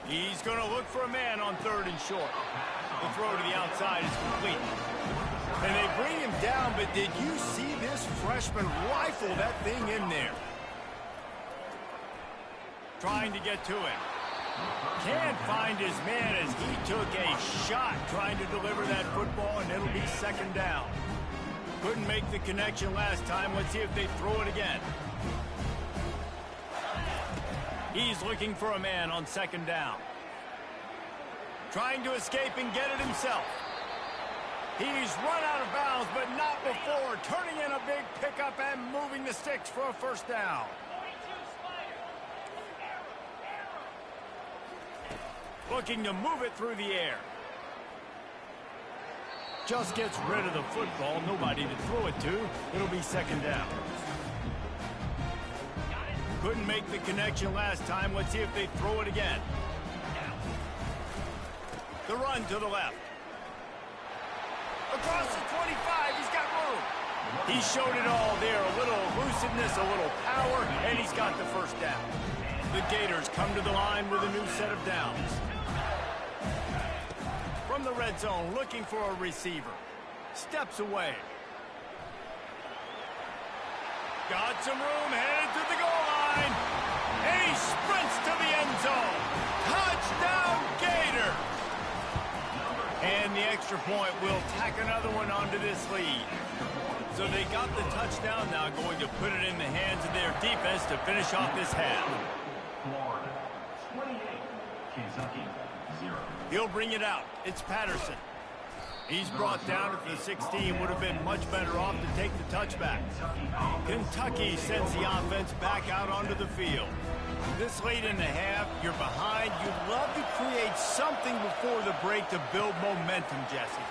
He's going to look for a man on 3rd and short. The throw to the outside is complete. And they bring him down, but did you see this freshman rifle that thing in there? Trying to get to it. Can't find his man as he took a shot trying to deliver that football, and it'll be second down. Couldn't make the connection last time. Let's see if they throw it again. He's looking for a man on 2nd down. Trying to escape and get it himself. He's run out of bounds, but not before. Turning in a big pickup and moving the sticks for a first down. Looking to move it through the air. Just gets rid of the football. Nobody to throw it to. It'll be second down. Couldn't make the connection last time. Let's see if they throw it again. The run to the left. Across the 25, he's got room. He showed it all there. A little elusiveness, a little power, and he's got the first down. The Gators come to the line with a new set of downs. From the red zone, looking for a receiver. Steps away. Got some room, headed to the goal line. And he sprints to the end zone. Touchdown, Gator! And the extra point will tack another one onto this lead. So they got the touchdown, now going to put it in the hands of their defense to finish off this half. Florida 28, Kentucky 0. He'll bring it out. It's Patterson. He's brought down at the 16. Would have been much better off to take the touchback. Kentucky sends the offense back out onto the field. This late in the half, you're behind. You'd love to create something before the break to build momentum, Jesse.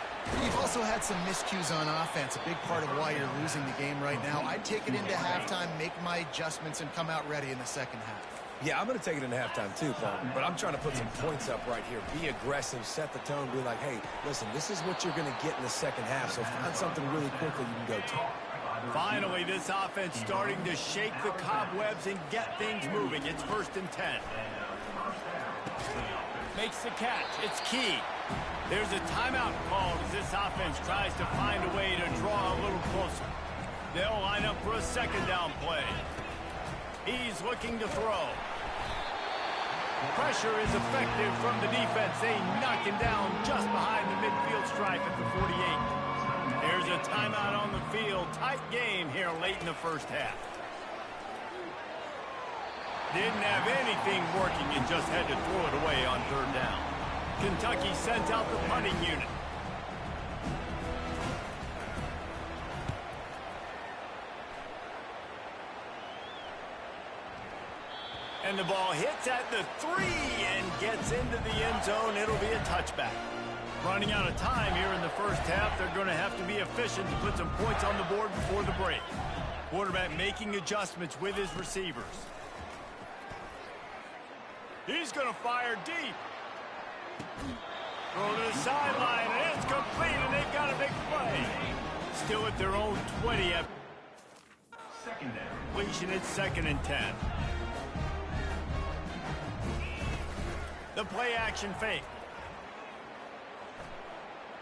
You've also had some miscues on offense, a big part of why you're losing the game right now. I'd take it into halftime, make my adjustments, and come out ready in the second half. Yeah, I'm going to take it into halftime too, Paul. But I'm trying to put some points up right here. Be aggressive, set the tone, be like, hey, listen, this is what you're going to get in the second half, so find something really quickly you can go to. Finally, this offense starting to shake the cobwebs and get things moving. It's 1st and 10. Makes the catch. It's key. There's a timeout called as this offense tries to find a way to draw a little closer. They'll line up for a second down play. He's looking to throw. Pressure is effective from the defense. They knock him down just behind the midfield stripe at the 48. There's a timeout on the field. Tight game here late in the first half. Didn't have anything working and just had to throw it away on third down. Kentucky sent out the punting unit. And the ball hits at the 3 and gets into the end zone. It'll be a touchback. Running out of time here in the first half. They're going to have to be efficient to put some points on the board before the break. Quarterback making adjustments with his receivers. He's going to fire deep. Throw to the sideline, and it's complete, and they've got a big play. Still at their own 20. Second down. Completion, it's 2nd and 10. The play action fake.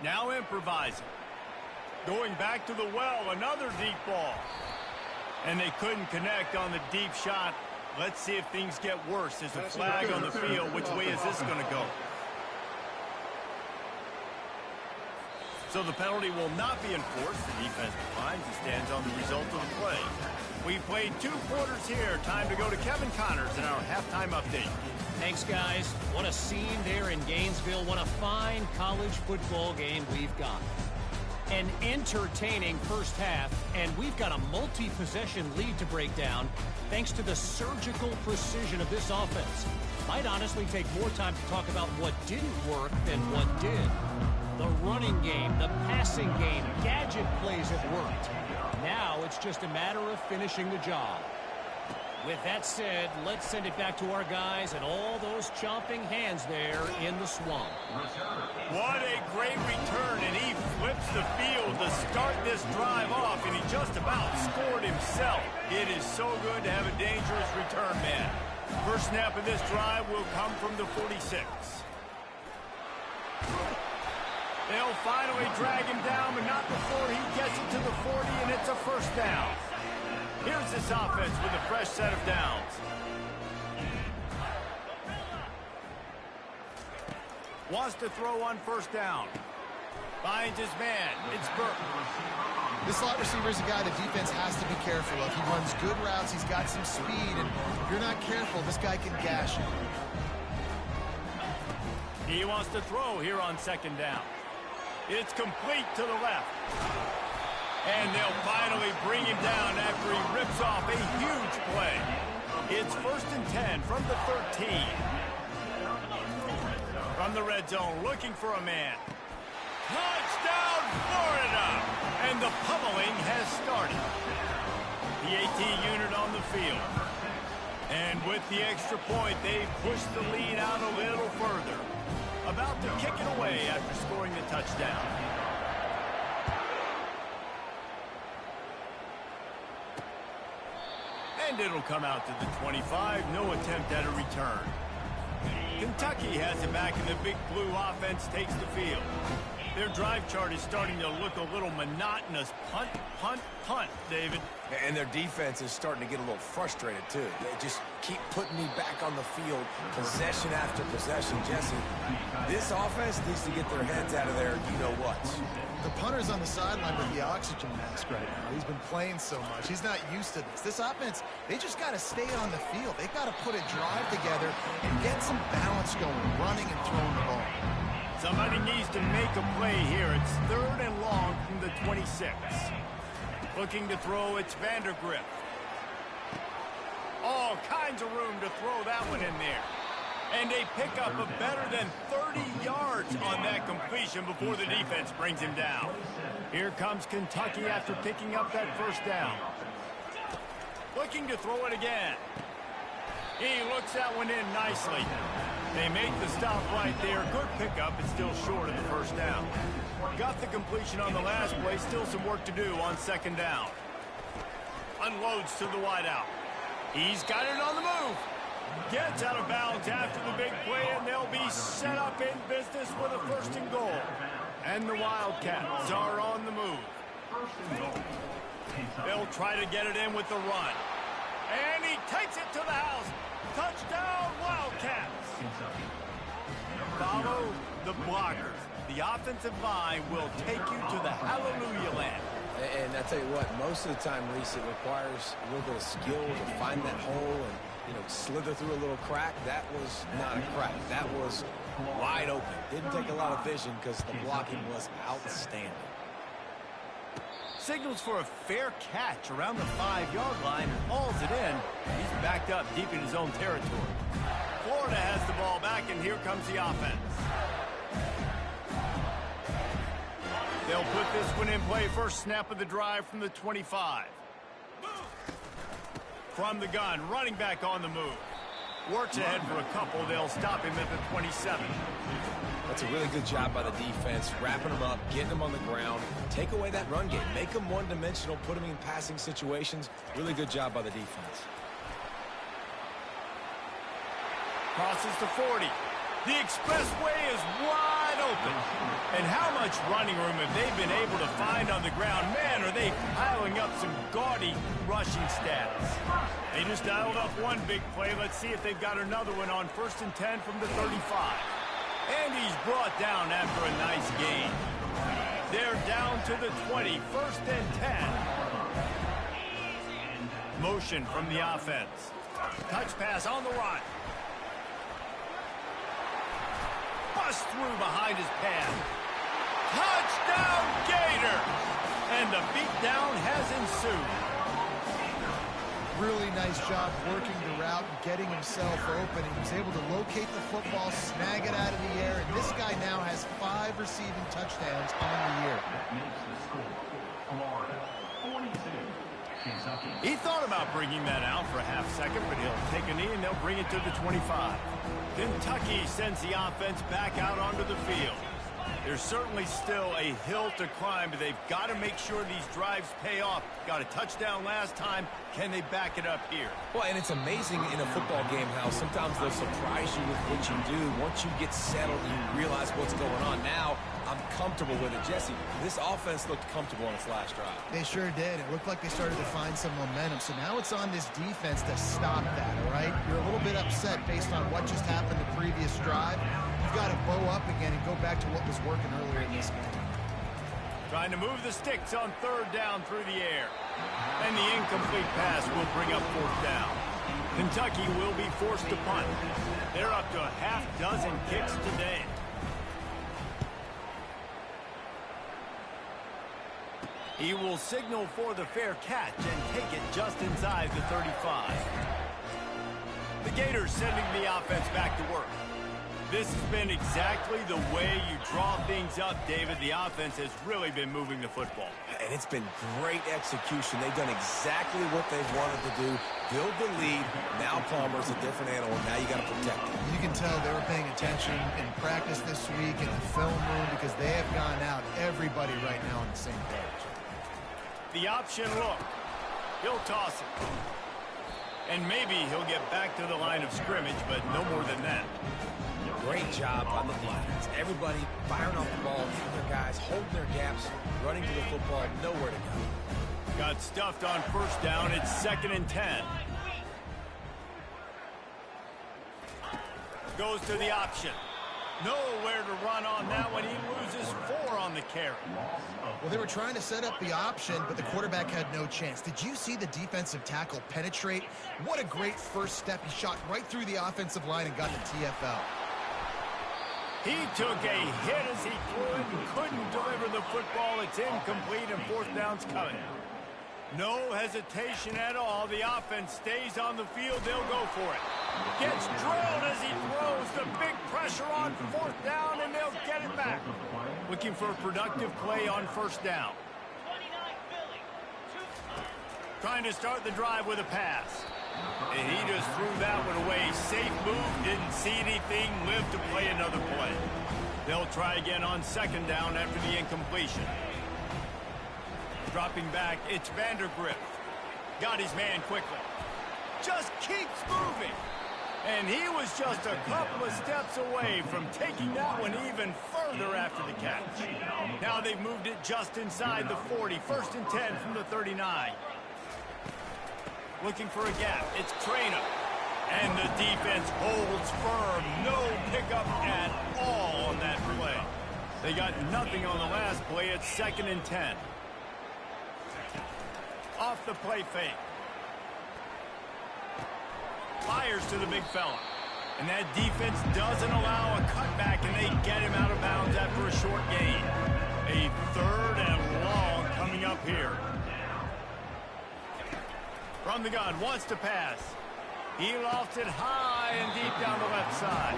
Now improvising. Going back to the well, another deep ball. And they couldn't connect on the deep shot. Let's see if things get worse. There's a flag on the field. Which way is this going to go? So the penalty will not be enforced. The defense declines and stands on the result of the play. We played 2 quarters here. Time to go to Kevin Connors in our halftime update. Thanks, guys. What a scene there in Gainesville. What a fine college football game we've got. An entertaining first half, and we've got a multi-possession lead to break down thanks to the surgical precision of this offense. Might honestly take more time to talk about what didn't work than what did. The running game, the passing game, gadget plays have worked. Now it's just a matter of finishing the job. With that said, let's send it back to our guys and all those chomping hands there in the swamp. What a great return, and he flips the field to start this drive off, and he just about scored himself. It is so good to have a dangerous return man. First snap of this drive will come from the 46. They'll finally drag him down, but not before he gets it to the 40, and it's a first down. Here's this offense with a fresh set of downs. Wants to throw on first down. Finds his man. It's Burke. This slot receiver is a guy the defense has to be careful of. He runs good routes. He's got some speed, and if you're not careful, this guy can gash you. He wants to throw here on second down. It's complete to the left. And they'll finally bring him down after he rips off a huge play. It's 1st and 10 from the 13. From the red zone, looking for a man. Touchdown, Florida! And the pummeling has started. The AT unit on the field. And with the extra point, they've pushed the lead out a little further. About to kick it away after scoring the touchdown. And it'll come out to the 25. No attempt at a return. Kentucky has it back, and the big blue offense takes the field. Their drive chart is starting to look a little monotonous. Punt, punt, punt, David. And their defense is starting to get a little frustrated, too. They just keep putting me back on the field, possession after possession. Jesse, this offense needs to get their heads out of there, you-know-what. The punter's on the sideline with the oxygen mask right now. He's been playing so much. He's not used to this. This offense, they just got to stay on the field. They've got to put a drive together and get some balance going, running and throwing the ball. Somebody needs to make a play here. It's 3rd and long from the 26. Looking to throw, it's Vandergrift. All kinds of room to throw that one in there. And they pick up a better than 30 yards on that completion before the defense brings him down. Here comes Kentucky after picking up that first down. Looking to throw it again. He looks that one in nicely. They make the stop right there. Good pickup, but still short of the first down. Got the completion on the last play. Still some work to do on second down. Unloads to the wideout. He's got it on the move. Gets out of bounds after the big play, and they'll be set up in business with a 1st and goal. And the Wildcats are on the move. They'll try to get it in with the run. And he takes it to the house. Touchdown, Wildcats. Follow the blockers. The offensive line will take you to the hallelujah land. And I tell you what, most of the time, Reese, it requires a little bit of skill to find that hole and, slither through a little crack. That was not a crack. That was wide open. Didn't take a lot of vision because the blocking was outstanding. Signals for a fair catch around the 5-yard line and hauls it in. He's backed up deep in his own territory. Florida has the ball back, and here comes the offense. They'll put this one in play. First snap of the drive from the 25. From the gun, running back on the move. Works ahead for a couple. They'll stop him at the 27. That's a really good job by the defense, wrapping them up, getting them on the ground. Take away that run game. Make them one-dimensional, put them in passing situations. Really good job by the defense. Crosses to 40. The expressway is wide open. And how much running room have they been able to find on the ground? Man, are they piling up some gaudy rushing stats. They just dialed up one big play. Let's see if they've got another one on 1st and 10 from the 35. And he's brought down after a nice gain. They're down to the 20, 1st and 10. Motion from the offense. Touch pass on the run. Bust through behind his pad. Touchdown, Gator! And the beatdown has ensued. Really nice job working the route and getting himself open. He was able to locate the football, snag it out of the air, and this guy now has 5 receiving touchdowns on the year. He thought about bringing that out for a half second, but he'll take a knee and they'll bring it to the 25. Kentucky sends the offense back out onto the field. There's certainly still a hill to climb, but they've got to make sure these drives pay off. Got a touchdown last time. Can they back it up here? Well, and it's amazing in a football game how sometimes they'll surprise you with what you do. Once you get settled and you realize what's going on now, I'm comfortable with it. Jesse, this offense looked comfortable on its last drive. They sure did. It looked like they started to find some momentum. So now it's on this defense to stop that, all right? You're a little bit upset based on what just happened the previous drive. You've got to bow up again and go back to what was working earlier in this game. Trying to move the sticks on 3rd down through the air. And the incomplete pass will bring up 4th down. Kentucky will be forced to punt. They're up to a half dozen kicks today. He will signal for the fair catch and take it just inside the 35. The Gators sending the offense back to work. This has been exactly the way you draw things up, David. The offense has really been moving the football. And it's been great execution. They've done exactly what they've wanted to do. Build the lead. Now Palmer's a different animal. Now you got to protect him. You can tell they were paying attention in practice this week in the film room because they have gone out, everybody right now on the same page. The option look. He'll toss it. And maybe he'll get back to the line of scrimmage, but no more than that. Great job on the defense. Everybody firing off the ball, hitting their guys, holding their gaps, running to the football, nowhere to go. Got stuffed on 1st down. It's 2nd and 10. Goes to the option. Nowhere to run on that one. He loses 4 on the carry. Well, they were trying to set up the option, but the quarterback had no chance. Did you see the defensive tackle penetrate? What a great first step. He shot right through the offensive line and got the TFL. He took a hit as he threw it and couldn't deliver the football. It's incomplete and 4th down's coming. No hesitation at all. The offense stays on the field. They'll go for it. Gets drilled as he throws. The big pressure on 4th down, and they'll get it back. Looking for a productive play on 1st down. Trying to start the drive with a pass. And he just threw that one away. Safe move, didn't see anything, lived to play another play. They'll try again on 2nd down after the incompletion. Dropping back, it's Vandergrift. Got his man quickly. Just keeps moving. And he was just a couple of steps away from taking that one even further after the catch. Now they've moved it just inside the 40. 1st and 10 from the 39. Looking for a gap. It's Traina. And the defense holds firm. No pickup at all on that play. They got nothing on the last play. It's 2nd and 10. Off the play fake. Fires to the big fella. And that defense doesn't allow a cutback, and they get him out of bounds after a short gain. A 3rd and long coming up here. From the gun, wants to pass. He lofts it high and deep down the left side.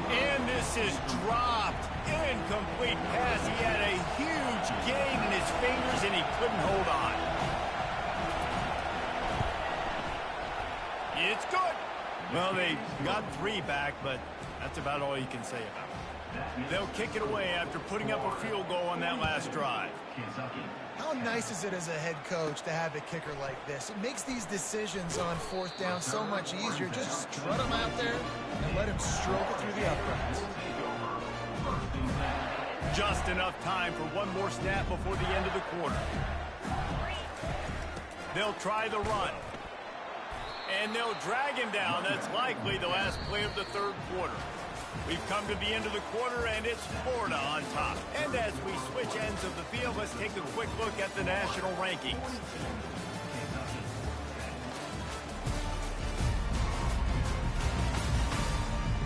And this is dropped. Incomplete pass. He had a huge gain in his fingers, and he couldn't hold on. It's good. Well, they got 3 back, but that's about all you can say about it. They'll kick it away after putting up a field goal on that last drive. How nice is it as a head coach to have a kicker like this? It makes these decisions on 4th down so much easier. Just strut him out there and let him stroke it through the uprights. Just enough time for one more snap before the end of the quarter. They'll try the run. And they'll drag him down. That's likely the last play of the 3rd quarter. We've come to the end of the quarter, and it's Florida on top. And as we switch ends of the field, let's take a quick look at the national rankings.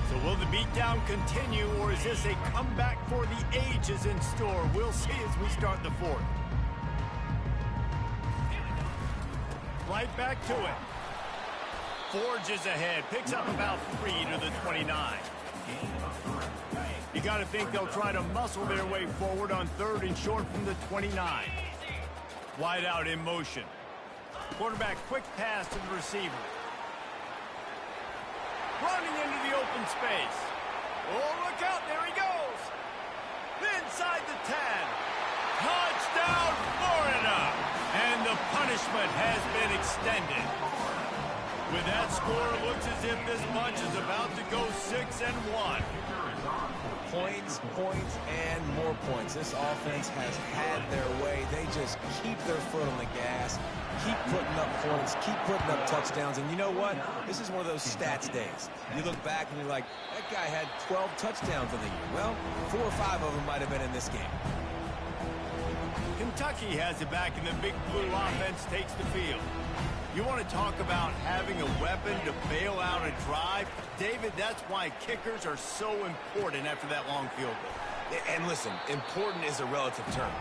So will the beatdown continue, or is this a comeback for the ages in store? We'll see as we start the 4th. Right back to it. Forges ahead, picks up about 3 to the 29. You got to think they'll try to muscle their way forward on 3rd and short from the 29. Wide out in motion. Quarterback quick pass to the receiver. Running into the open space. Oh, look out, there he goes. Inside the 10. Touchdown, Florida. And the punishment has been extended. With that score, it looks as if this bunch is about to go 6-1. Points, points, and more points. This offense has had their way. They just keep their foot on the gas, keep putting up points, keep putting up touchdowns. And you know what? This is one of those stats days. You look back and you're like, that guy had 12 touchdowns in the year. Well, 4 or 5 of them might have been in this game. Kentucky has it back, and the Big Blue offense takes the field. You want to talk about having a weapon to bail out a drive? David, that's why kickers are so important after that long field goal. And listen, important is a relative term.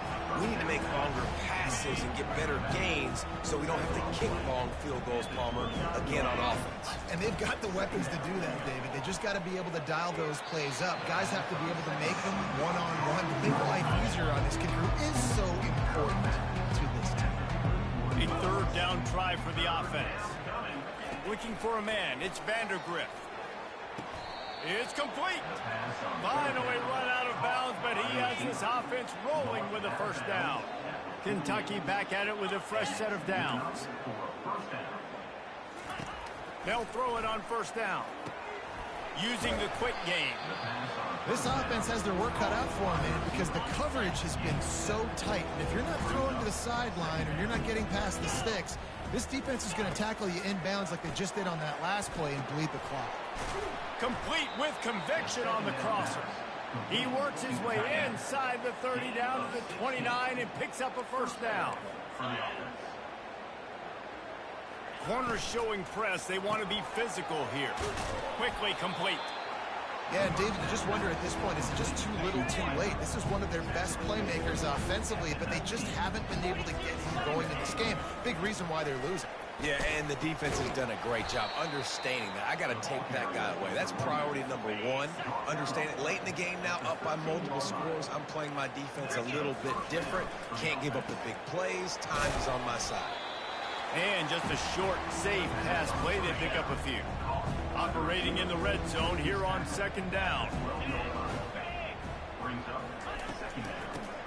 We need to make longer passes and get better gains so we don't have to kick long field goals, Palmer, again on offense. And they've got the weapons to do that, David. They just got to be able to dial those plays up. Guys have to be able to make them one-on-one to make life easier on this kicker who is so important to this team. A 3rd down try for the offense. Looking for a man. It's Vandergrift. It's complete. Finally run out of bounds, but he has his offense rolling with a 1st down. Kentucky back at it with a fresh set of downs. They'll throw it on 1st down. Using the quick game. This offense has their work cut out for them, man, because the coverage has been so tight. And if you're not throwing to the sideline or you're not getting past the sticks, this defense is going to tackle you inbounds like they just did on that last play and bleed the clock. Complete with conviction on the crosser. He works his way inside the 30 down to the 29 and picks up a 1st down. Corners showing press. They want to be physical here. Quickly complete. Yeah, and David, you just wonder at this point, is it just too little too late? This is one of their best playmakers offensively, but they just haven't been able to get him going in this game. Big reason why they're losing. Yeah, and the defense has done a great job understanding that. I got to take that guy away. That's priority number 1. Understand it. Late in the game now, up by multiple scores. I'm playing my defense a little bit different. Can't give up the big plays. Time is on my side. And just a short, safe pass play. They pick up a few. Operating in the red zone here on 2nd down.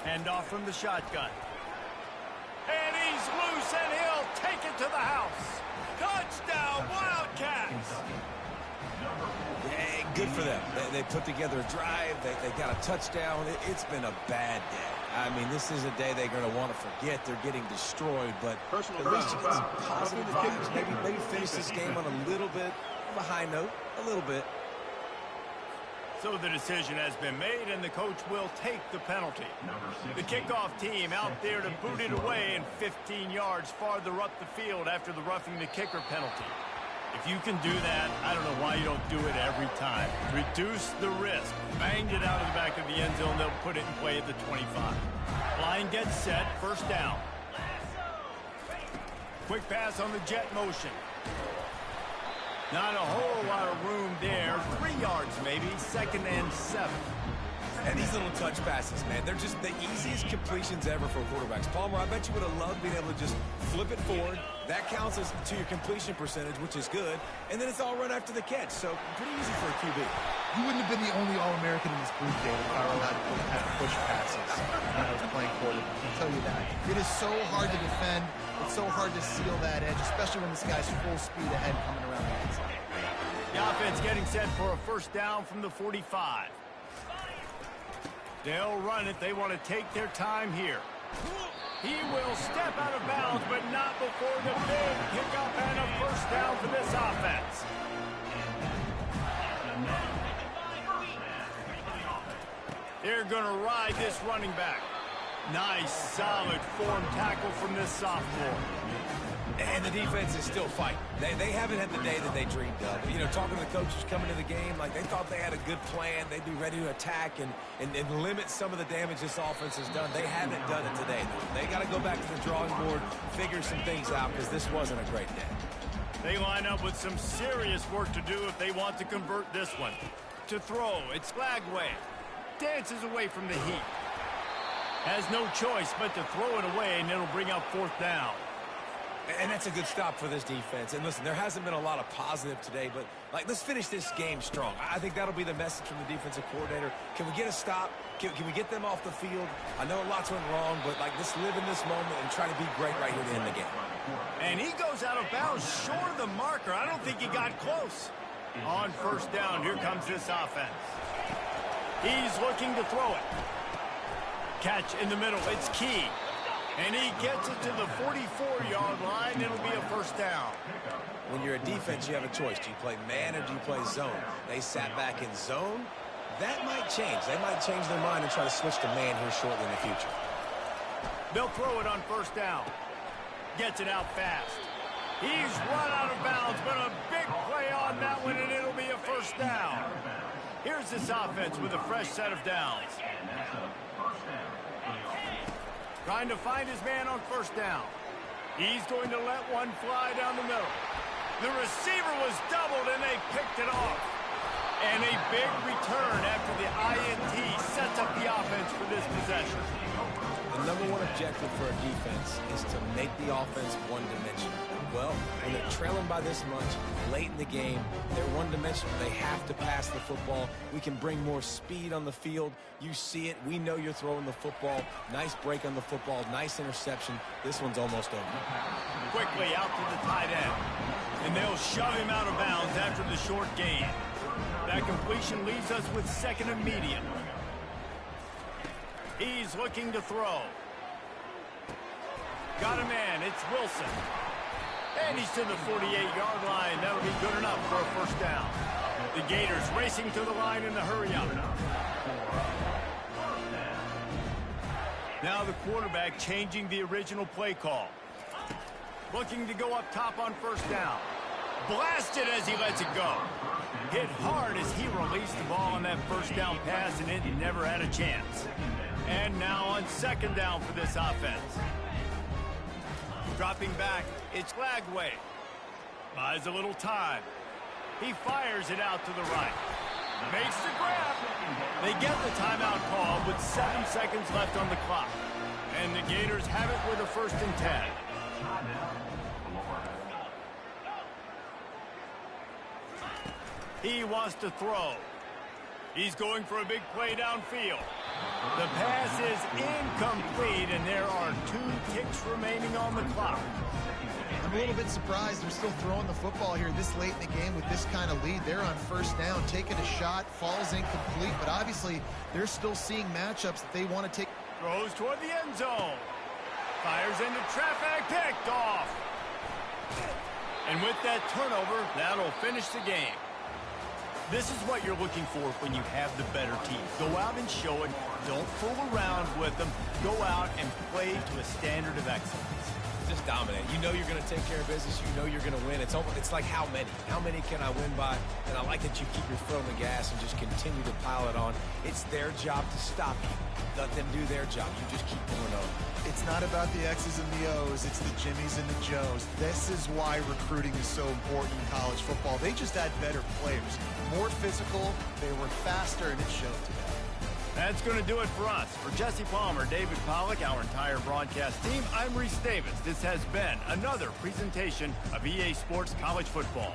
Hand off from the shotgun. And he's loose, and he'll take it to the house. Touchdown, Wildcats! good for them. They put together a drive. They got a touchdown. It's been a bad day. I mean, this is a day they're going to want to forget. They're getting destroyed, but at least you get some positive vibes. Maybe finish this game on a little bit of a high note, a little bit. So the decision has been made, and the coach will take the penalty. The kickoff team out there to boot it away and 15 yards farther up the field after the roughing the kicker penalty. If you can do that, I don't know why you don't do it every time. Reduce the risk. Banged it out of the back of the end zone. They'll put it in play at the 25. Line gets set. First down. Quick pass on the jet motion. Not a whole lot of room there. 3 yards maybe. 2nd and 7. And these little touch passes, man, they're just the easiest completions ever for quarterbacks. Palmer, I bet you would have loved being able to just flip it forward. That counts as to your completion percentage, which is good. And then it's all run after the catch. So pretty easy for a QB. You wouldn't have been the only All-American in this group, David, if I were allowed to push passes when I was playing quarterback. I'll tell you that. It is so hard to defend. It's so hard to seal that edge, especially when this guy's full speed ahead coming around the inside. The offense getting set for a first down from the 45. They'll run it. They want to take their time here. He will step out of bounds, but not before the big pickup and a first down for this offense. They're going to ride this running back. Nice, solid form tackle from this sophomore. And the defense is still fighting. They haven't had the day that they dreamed of. You know, talking to the coaches coming to the game, like they thought they had a good plan. They'd be ready to attack and limit some of the damage this offense has done. They haven't done it today. They got to go back to the drawing board, figure some things out, because this wasn't a great day. They line up with some serious work to do if they want to convert this one. To throw, it's Lagway. Dances away from the heat. Has no choice but to throw it away, and it'll bring up 4th down. And that's a good stop for this defense. And listen, there hasn't been a lot of positive today, but like, let's finish this game strong. I think that'll be the message from the defensive coordinator. Can we get a stop? Can we get them off the field? I know lots went wrong, but like, let's live in this moment and try to be great right here to end the game. And he goes out of bounds short of the marker. I don't think he got close. On first down, here comes this offense. He's looking to throw it. Catch in the middle. It's Key. And he gets it to the 44-yard line. It'll be a first down. When you're a defense, you have a choice. Do you play man or do you play zone? They sat back in zone. That might change. They might change their mind and try to switch to man here shortly in the future. They'll throw it on first down. Gets it out fast. He's run out of bounds, but a big play on that one, and it'll be a first down. Here's this offense with a fresh set of downs. Trying to find his man on first down. He's going to let one fly down the middle. The receiver was doubled, and they picked it off. And a big return after the INT sets up the offense for this possession. The #1 objective for a defense is to make the offense one-dimensional. Well, when they're trailing by this much, late in the game, they're one-dimensional. They have to pass the football. We can bring more speed on the field. You see it. We know you're throwing the football. Nice break on the football. Nice interception. This one's almost over. Quickly out to the tight end. And they'll shove him out of bounds after the short gain. That completion leaves us with 2nd and medium. He's looking to throw. Got a man. It's Wilson. And he's to the 48-yard line. That'll be good enough for a first down. The Gators racing to the line in the hurry-up. Now the quarterback changing the original play call. Looking to go up top on first down. Blasted as he lets it go. Hit hard as he released the ball on that first down pass, and it never had a chance. And now on 2nd down for this offense. Dropping back, it's Lagway. Buys a little time. He fires it out to the right. Makes the grab. They get the timeout call with 7 seconds left on the clock. And the Gators have it with a 1st and 10. He wants to throw. He's going for a big play downfield. The pass is incomplete, and there are 2 ticks remaining on the clock. I'm a little bit surprised they're still throwing the football here this late in the game with this kind of lead. They're on first down, taking a shot, falls incomplete, but obviously they're still seeing matchups that they want to take. Throws toward the end zone. Fires into traffic, picked off. And with that turnover, that'll finish the game. This is what you're looking for when you have the better team. Go out and show it. Don't fool around with them. Go out and play to a standard of excellence. Just dominate. You know you're going to take care of business. You know you're going to win. It's like how many? How many can I win by? And I like that you keep your foot on the gas and just continue to pile it on. It's their job to stop you. Let them do their job. You just keep going on. It's not about the X's and the O's. It's the Jimmies and the Joes. This is why recruiting is so important in college football. They just had better players. More physical. They were faster, and it showed today. That's going to do it for us. For Jesse Palmer, David Pollack, our entire broadcast team, I'm Reese Davis. This has been another presentation of EA Sports College Football.